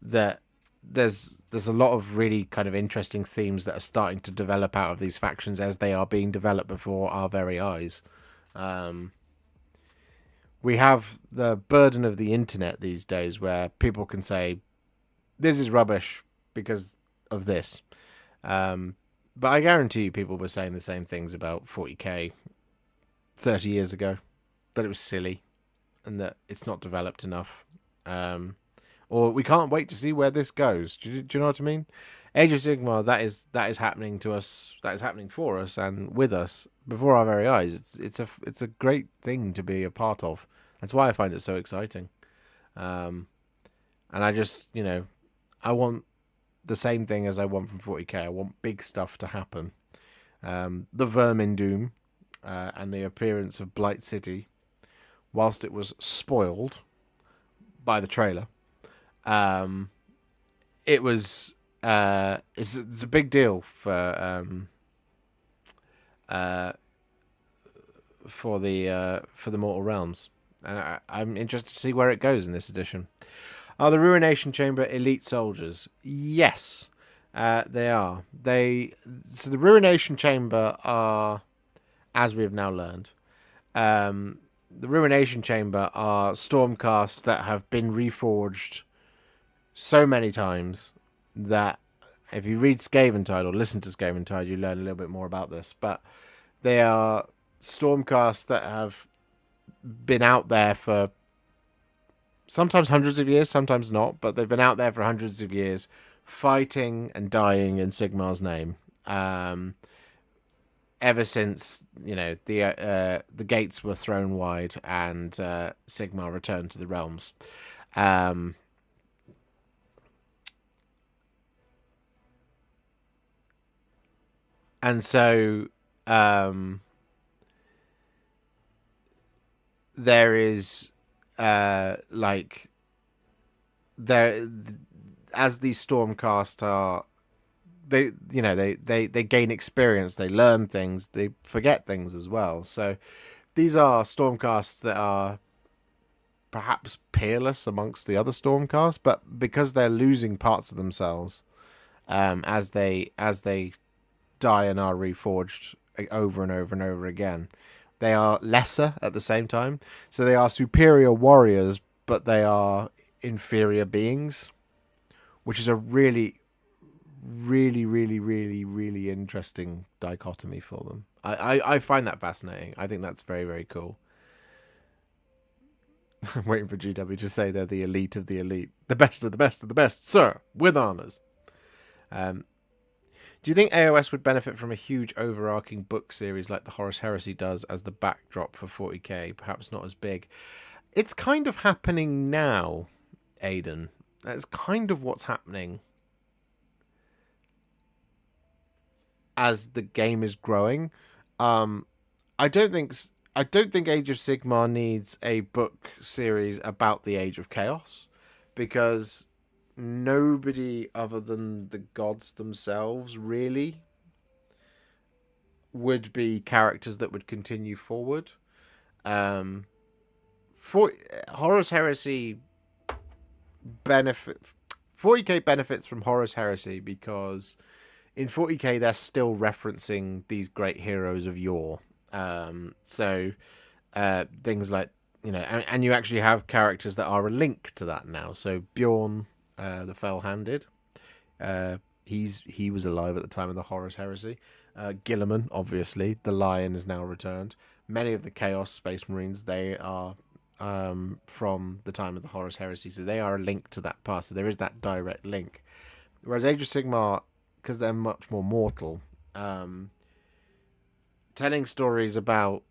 that there's a lot of really kind of interesting themes that are starting to develop out of these factions as they are being developed before our very eyes. We have the burden of the internet these days where people can say, this is rubbish because of this. But I guarantee you people were saying the same things about 40k 30 years ago, that it was silly and that it's not developed enough. Or we can't wait to see where this goes. Do you know what I mean? Age of Sigmar, that is happening to us. That is happening for us and with us before our very eyes. It's a great thing to be a part of. That's why I find it so exciting. And I just, I want the same thing as I want from 40k. I want big stuff to happen. The Vermin Doom and the appearance of Blight City, whilst it was spoiled by the trailer, it was it's a big deal for the Mortal Realms, and I'm interested to see where it goes in this edition. Are the Ruination Chamber elite soldiers? Yes, they are. So the Ruination Chamber are, as we have now learned, the Ruination Chamber are Stormcasts that have been reforged so many times that if you read Scaventide or listen to Scaventide, you learn a little bit more about this. But they are Stormcasts that have been out there for sometimes hundreds of years, sometimes not, but they've been out there for hundreds of years, fighting and dying in Sigmar's name. Ever since the gates were thrown wide and Sigmar returned to the realms, and so there is as these Stormcast are. They gain experience, they learn things, they forget things as well. So these are Stormcasts that are perhaps peerless amongst the other Stormcasts, but because they're losing parts of themselves as they die and are reforged over and over and over again, they are lesser at the same time. So they are superior warriors, but they are inferior beings, which is a really interesting dichotomy for them. I find that fascinating. I think that's very, very cool. I'm waiting for GW to say they're the elite of the elite. The best of the best of the best, sir, with honours. Do you think AOS would benefit from a huge overarching book series like the Horus Heresy does as the backdrop for 40k? Perhaps not as big. It's kind of happening now, Aidan. That's kind of what's happening as the game is growing. I don't think Age of Sigmar needs a book series about the Age of Chaos, because nobody other than the gods themselves really would be characters that would continue forward. For Horus Heresy 40k benefits from Horus Heresy because in 40k they're still referencing these great heroes of yore. So things like, and you actually have characters that are a link to that now. So Bjorn, the Fell-Handed, he was alive at the time of the Horus Heresy. Guilliman, obviously, the Lion is now returned. Many of the Chaos Space Marines, they are from the time of the Horus Heresy, so they are a link to that past. So there is that direct link. Whereas Age of Sigmar, because they're much more mortal, telling stories about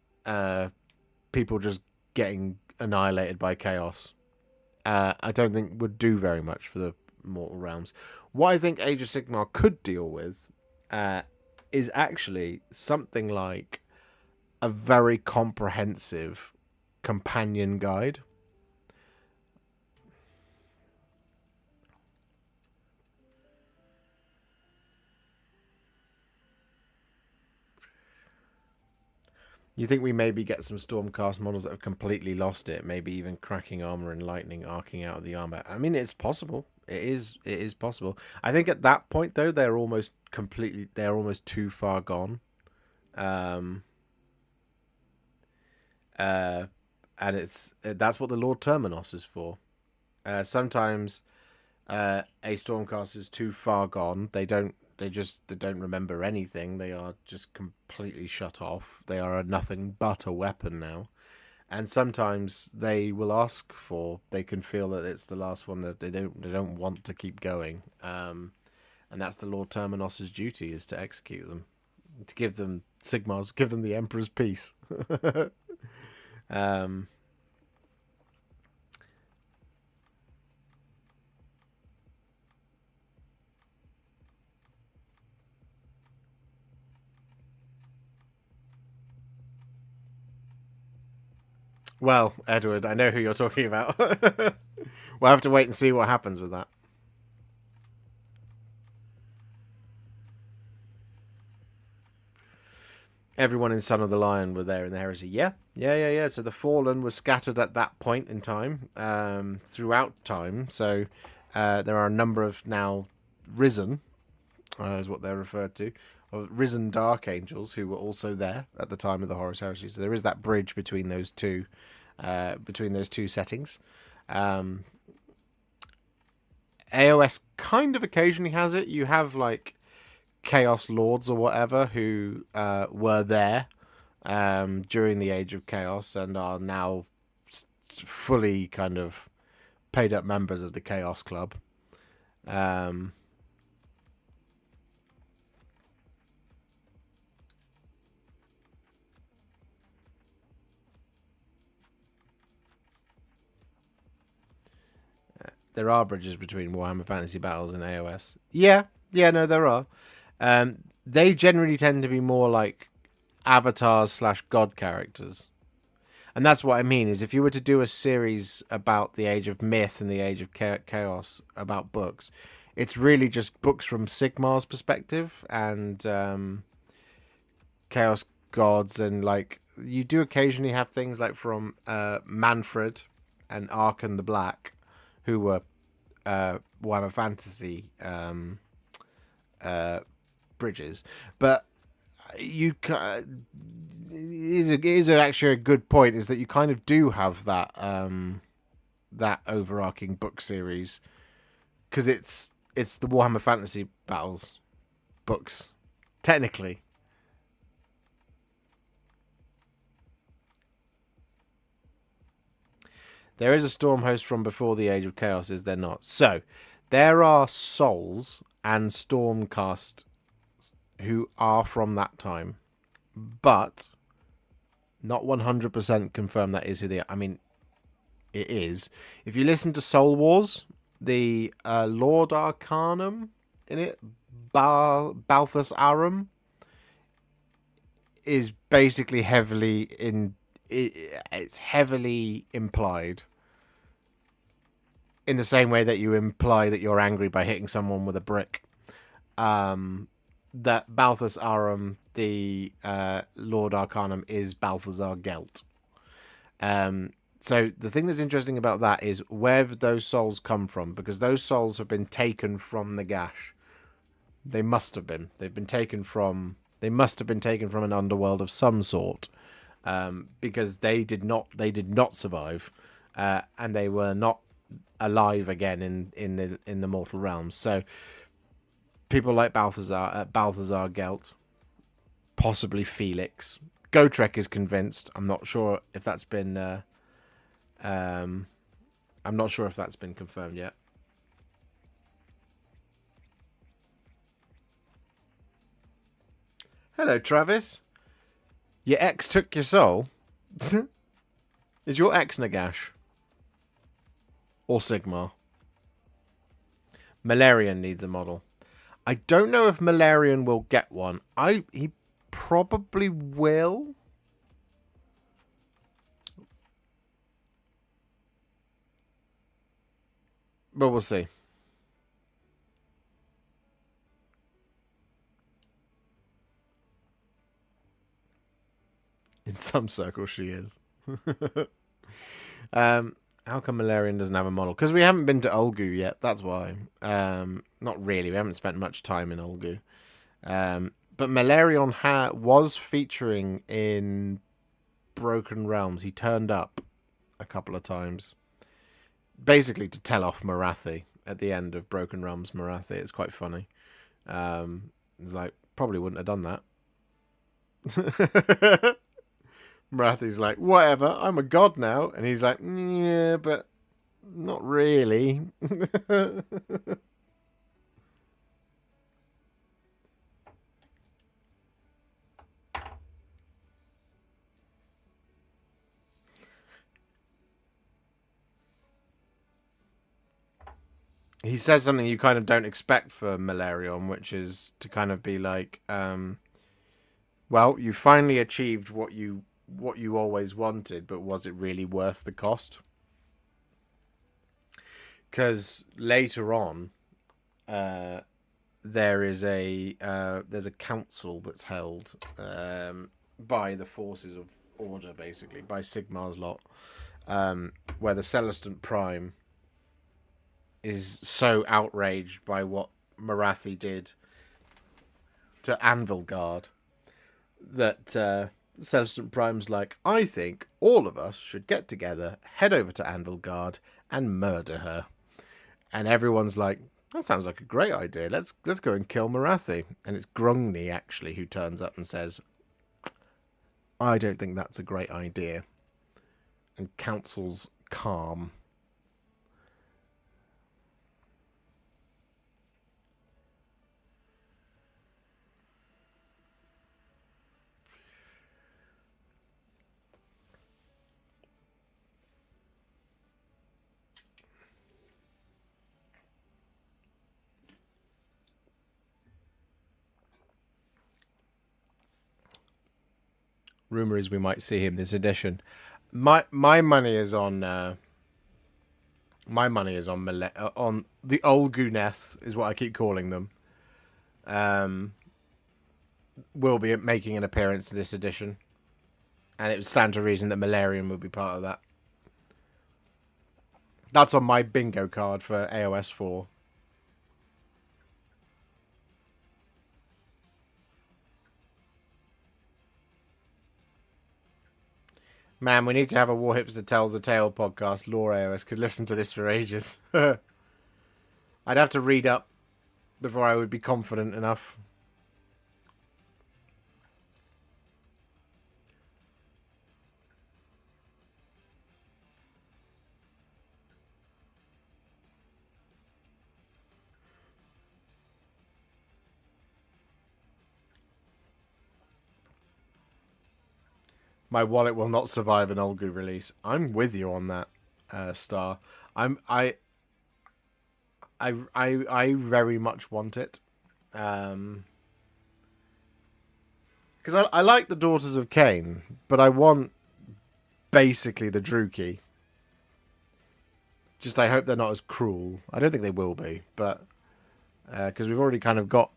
people just getting annihilated by chaos, I don't think would do very much for the mortal realms. What I think Age of Sigmar could deal with is actually something like a very comprehensive companion guide. You think we maybe get some Stormcast models that have completely lost it? Maybe even cracking armor and lightning arcing out of the armor. I mean, it's possible. It is possible. I think at that point though, they're almost completely. They're almost too far gone. Um. And that's what the Lord Terminos is for. Sometimes a Stormcast is too far gone. They don't remember anything. They are just completely shut off. They are nothing but a weapon now. And sometimes they will ask for. They can feel that it's the last one, that they don't want to keep going. And that's the Lord Terminos's duty, is to execute them, to give them Sigmar's, give them the Emperor's peace. Well, Edward, I know who you're talking about. We'll have to wait and see what happens with that. Everyone in Son of the Lion were there in the heresy. Yeah. So the Fallen was scattered at that point in time, throughout time. So there are a number of now risen, is what they're referred to, of risen Dark Angels who were also there at the time of the Horus Heresy. So there is that bridge between those two settings. AOS kind of occasionally has it. You have like Chaos Lords or whatever who were there during the Age of Chaos and are now fully kind of paid up members of the Chaos Club. There are bridges between Warhammer Fantasy Battles and AOS. Yeah, no, there are. They generally tend to be more like avatars / god characters. And that's what I mean, is if you were to do a series about the Age of Myth and the Age of Chaos, about books, it's really just books from Sigmar's perspective and Chaos Gods, and like you do occasionally have things like from Manfred and Arkan the Black, who were Warhammer Fantasy bridges, but you is actually a good point, is that you kind of do have that that overarching book series, because it's the Warhammer Fantasy Battles books technically. There is a storm host from before the Age of Chaos, is there not? So there are souls and Stormcast who are from that time, but not 100% confirmed that is who they are. I mean, it is. If you listen to Soul Wars, the Lord Arcanum in it, Balthus Arum, is basically heavily in. It's heavily implied, in the same way that you imply that you're angry by hitting someone with a brick. That Balthus Arum, the Lord Arcanum, is Balthazar Gelt. So the thing that's interesting about that is where those souls come from, because those souls have been taken from the Gash. They must have been. They must have been taken from an underworld of some sort, because they did not survive, and they were not alive again in the mortal realms. So people like Balthazar Gelt, possibly Felix. Gotrek is convinced. I'm not sure if that's been confirmed yet. Hello, Travis. Your ex took your soul? Is your ex Nagash? Or Sigmar? Malarian needs a model. I don't know if Malarian will get one. He probably will. But we'll see. In some circles, she is. How come Malarian doesn't have a model? Because we haven't been to Ulgu yet. That's why. Not really. We haven't spent much time in Ulgu. But Malarion was featuring in Broken Realms. He turned up a couple of times, basically to tell off Marathi at the end of Broken Realms. Marathi. It's quite funny. It's like, probably wouldn't have done that. Marathi's like, whatever, I'm a god now. And he's like, yeah, but not really. He says something you kind of don't expect for Malarion, which is to kind of be like, well, you finally achieved what you always wanted, but was it really worth the cost? Because later on, there's a council that's held by the forces of order, basically by Sigmar's lot, where the Celestant Prime is so outraged by what Marathi did to Anvilgard that Celestant Prime's like, I think all of us should get together, head over to Anvilgard, and murder her. And everyone's like, that sounds like a great idea. Let's go and kill Marathi. And it's Grungni, actually, who turns up and says, I don't think that's a great idea. And council's calm. Rumor is we might see him this edition. My money is on on the Olguneth, is what I keep calling them. Will be making an appearance this edition, and it would stand to reason that Malarian will be part of that. That's on my bingo card for AOS 4. Man, we need to have a Warhipster Tells a Tale podcast. Lore AOS could listen to this for ages. I'd have to read up before I would be confident enough. My wallet will not survive an Olgu release. I'm with you on that, Star. I very much want it. Because I like the Daughters of Cain, but I want basically the Druki. Just I hope they're not as cruel. I don't think they will be, but because we've already kind of got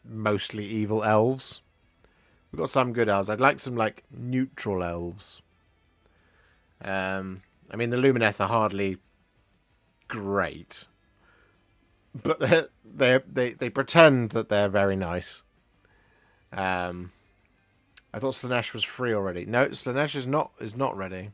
mostly evil elves. We've got some good elves. I'd like some like neutral elves. I mean, the Lumineth are hardly great, but they pretend that they're very nice. I thought Slanesh was free already. No, Slanesh is not ready.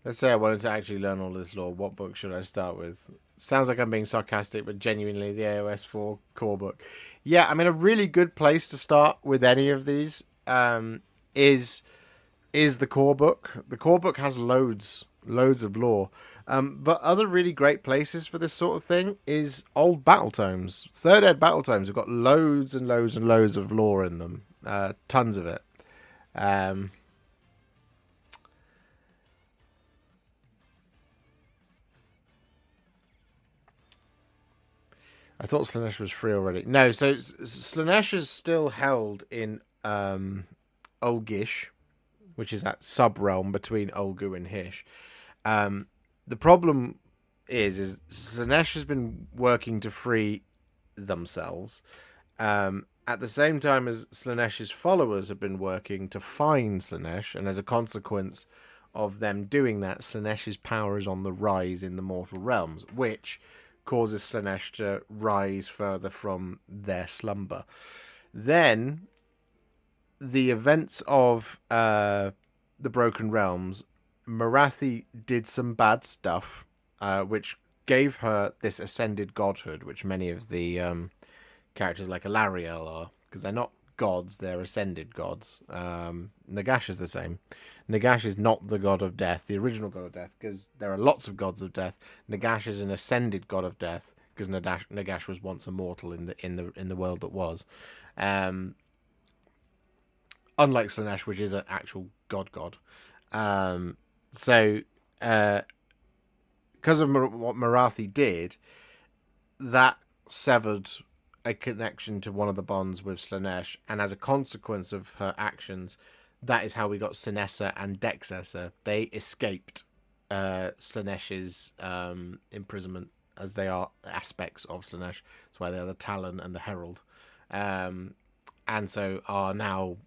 Let's say I wanted to actually learn all this lore. What book should I start with? Sounds like I'm being sarcastic, but genuinely the AOS 4 core book. Yeah, I mean, a really good place to start with any of these is the core book. The core book has loads of lore. But other really great places for this sort of thing is old battle tomes. Third Ed battle tomes have got loads and loads and loads of lore in them. Tons of it. I thought Slanesh was free already. No, so Slanesh is still held in Ulgish, which is that sub-realm between Ulgu and Hish. The problem is Slaanesh has been working to free themselves, at the same time as Slaanesh's followers have been working to find Slaanesh, and as a consequence of them doing that, Slaanesh's power is on the rise in the mortal realms, which causes Slaanesh to rise further from their slumber. Then, the events of the Broken Realms, Marathi did some bad stuff, which gave her this ascended godhood, which many of the characters like Alariel are, because they're not gods, they're ascended gods. Nagash is the same. Nagash is not the god of death, the original god of death, because there are lots of gods of death. Nagash is an ascended god of death, because Nagash was once immortal in the world that was. Unlike Slaanesh, which is an actual god. So because of what Marathi did, that severed a connection to one of the bonds with Slaanesh, and as a consequence of her actions, that is how we got Sinessa and Dexessa. They escaped Slaanesh's imprisonment, as they are aspects of Slaanesh. That's why they are the Talon and the Herald, and so are now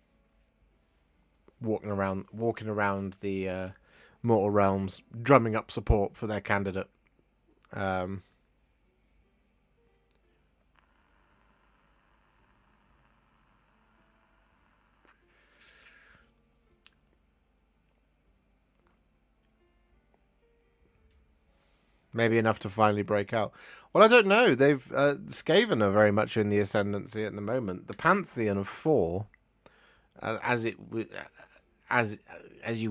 walking around the mortal realms, drumming up support for their candidate. Maybe enough to finally break out. Well, I don't know. They've Skaven are very much in the ascendancy at the moment. The Pantheon of four, as you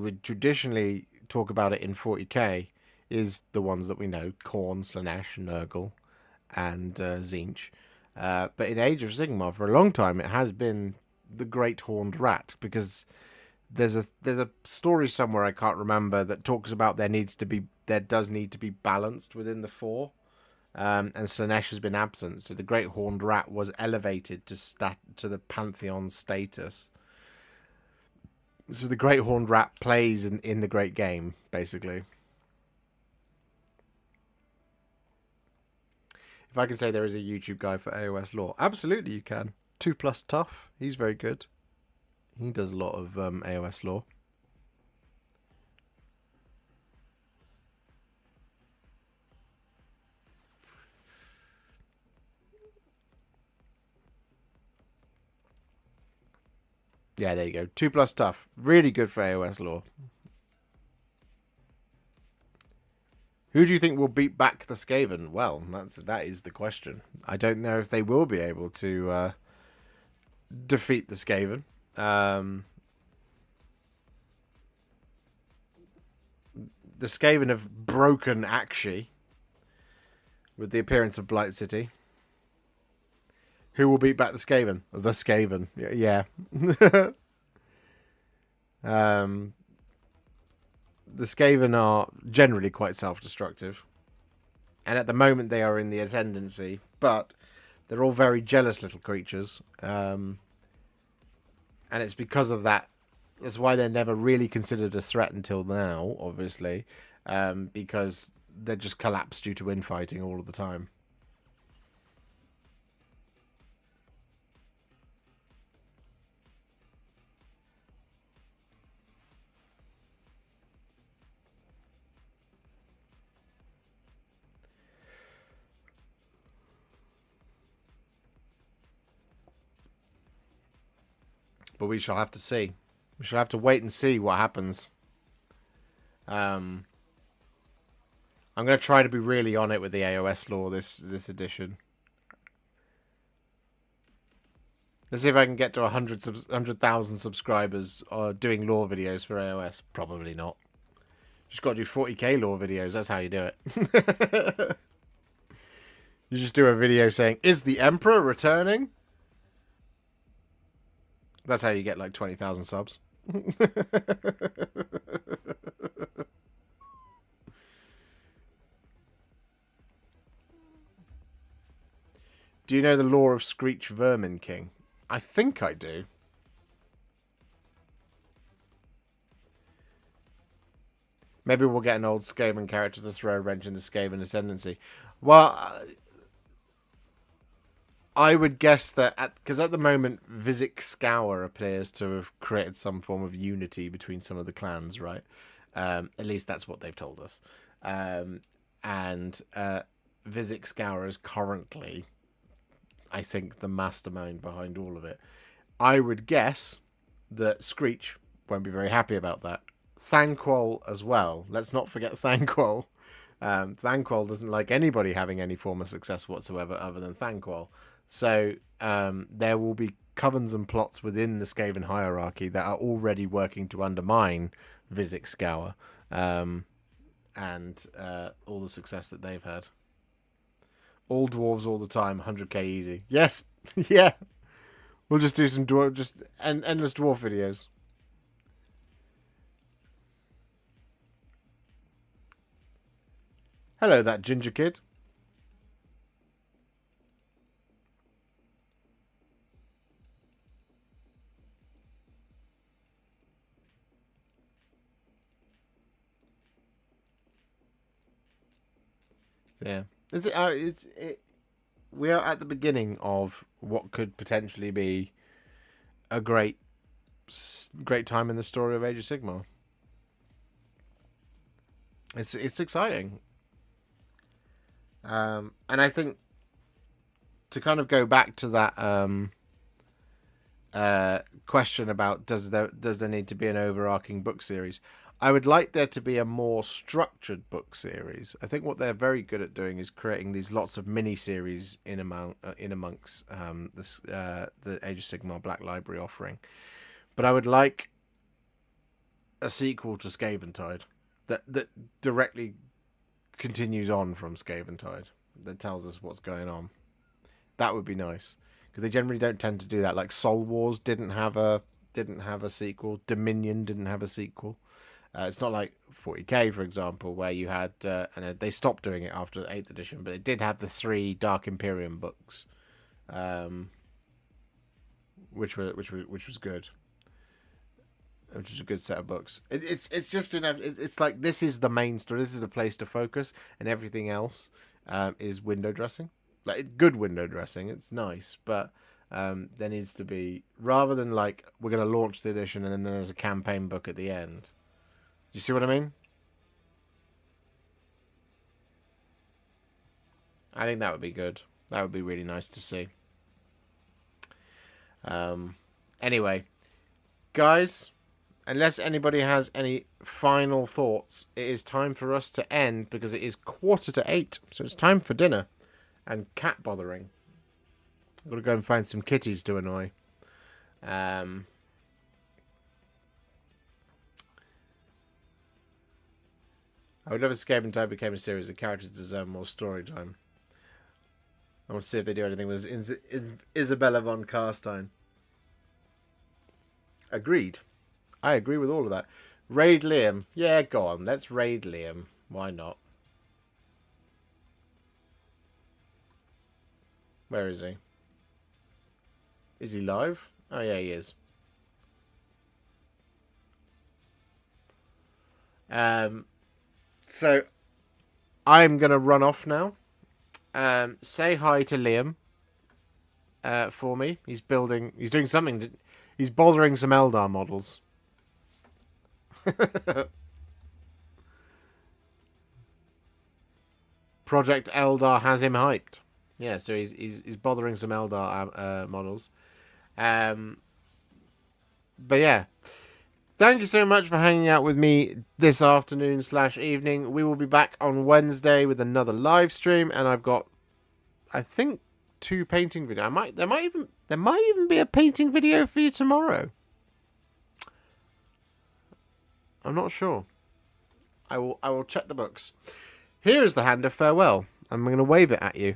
would traditionally talk about it in 40k, is the ones that we know: Khorne, Slaanesh, Nurgle, and Tzeentch. But in Age of Sigmar, for a long time, it has been the Great Horned Rat, because there's a story somewhere, I can't remember, that talks about there does need to be balanced within the four, and Slaanesh has been absent, so the Great Horned Rat was elevated to the Pantheon status. So the Great Horned Rat plays in the Great Game, basically. If I can say there is a YouTube guy for AOS lore, absolutely you can. 2+ Tough, he's very good. He does a lot of AOS lore. Yeah, there you go. 2+ Tough, really good for AOS lore. Who do you think will beat back the Skaven? Well, that is the question. I don't know if they will be able to defeat the Skaven. The Skaven have broken Akshi with the appearance of Blight City. Who will beat back the Skaven? The Skaven. Yeah. The Skaven are generally quite self-destructive. And at the moment they are in the ascendancy, but they're all very jealous little creatures. And it's because of that. That's why they're never really considered a threat until now, obviously. Because they just collapse due to infighting all of the time. But we shall have to see. We shall have to wait and see what happens. I'm going to try to be really on it with the AOS lore this edition. Let's see if I can get to 100,000 subscribers doing lore videos for AOS. Probably not. Just got to do 40k lore videos. That's how you do it. You just do a video saying, "Is the Emperor returning?" That's how you get like 20,000 subs. Do you know the lore of Screech Vermin King? I think I do. Maybe we'll get an old Skaven character to throw a wrench in the Skaven ascendancy. Well, I would guess that because at the moment Vizic Scour appears to have created some form of unity between some of the clans, right? At least that's what they've told us. And Vizic Scour is currently, I think, the mastermind behind all of it. I would guess that Screech won't be very happy about that. Thanquol as well. Let's not forget Thanquol. Thanquol doesn't like anybody having any form of success whatsoever other than Thanquol. So there will be covens and plots within the Skaven hierarchy that are already working to undermine Vizic Scour and all the success that they've had. All dwarves all the time, 100k easy. Yes, yeah. We'll just do some endless dwarf videos. Hello, that ginger kid. Yeah, we are at the beginning of what could potentially be a great time in the story of Age of Sigmar. It's exciting, and I think to kind of go back to that question about does there need to be an overarching book series. I would like there to be a more structured book series. I think what they're very good at doing is creating these lots of mini series in amongst the Age of Sigmar Black Library offering. But I would like a sequel to Scaventide that directly continues on from Scaventide, that tells us what's going on. That would be nice, because they generally don't tend to do that. Like Soul Wars didn't have a sequel. Dominion didn't have a sequel. It's not like 40k, for example, where you had and they stopped doing it after the 8th edition, but it did have the 3 Dark Imperium books, which was good. Which is a good set of books. It's just enough. It's like this is the main story. This is the place to focus, and everything else is window dressing. Like good window dressing. It's nice, but there needs to be, rather than like we're going to launch the edition and then there's a campaign book at the end. You see what I mean? I think that would be good. That would be really nice to see. Anyway, guys, unless anybody has any final thoughts, it is time for us to end because it is 7:45. So it's time for dinner and cat bothering. I've got to go and find some kitties to annoy. I would love if Scaventide became a series. The characters deserve more story time. I want to see if they do anything with Isabella von Carstein. Agreed. I agree with all of that. Raid Liam. Yeah, go on. Let's raid Liam. Why not? Where is he? Is he live? Oh, yeah, he is. So I'm going to run off now. Say hi to Liam for me. He's doing something. He's bothering some Eldar models. Project Eldar has him hyped. Yeah, so he's bothering some Eldar models. But yeah. Thank you so much for hanging out with me this afternoon/evening. We will be back on Wednesday with another live stream, and I've got, I think, 2 painting videos. There might even be a painting video for you tomorrow. I'm not sure. I will check the books. Here is the hand of farewell. I'm going to wave it at you.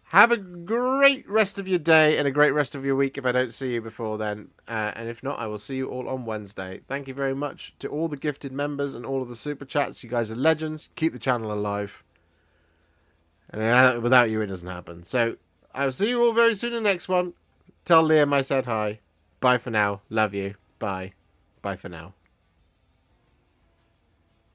Have a great rest of your day and a great rest of your week if I don't see you before then. And if not, I will see you all on Wednesday. Thank you very much to all the gifted members and all of the super chats. You guys are legends. Keep the channel alive. And without you, it doesn't happen. So I will see you all very soon in the next one. Tell Liam I said hi. Bye for now. Love you. Bye. Bye for now.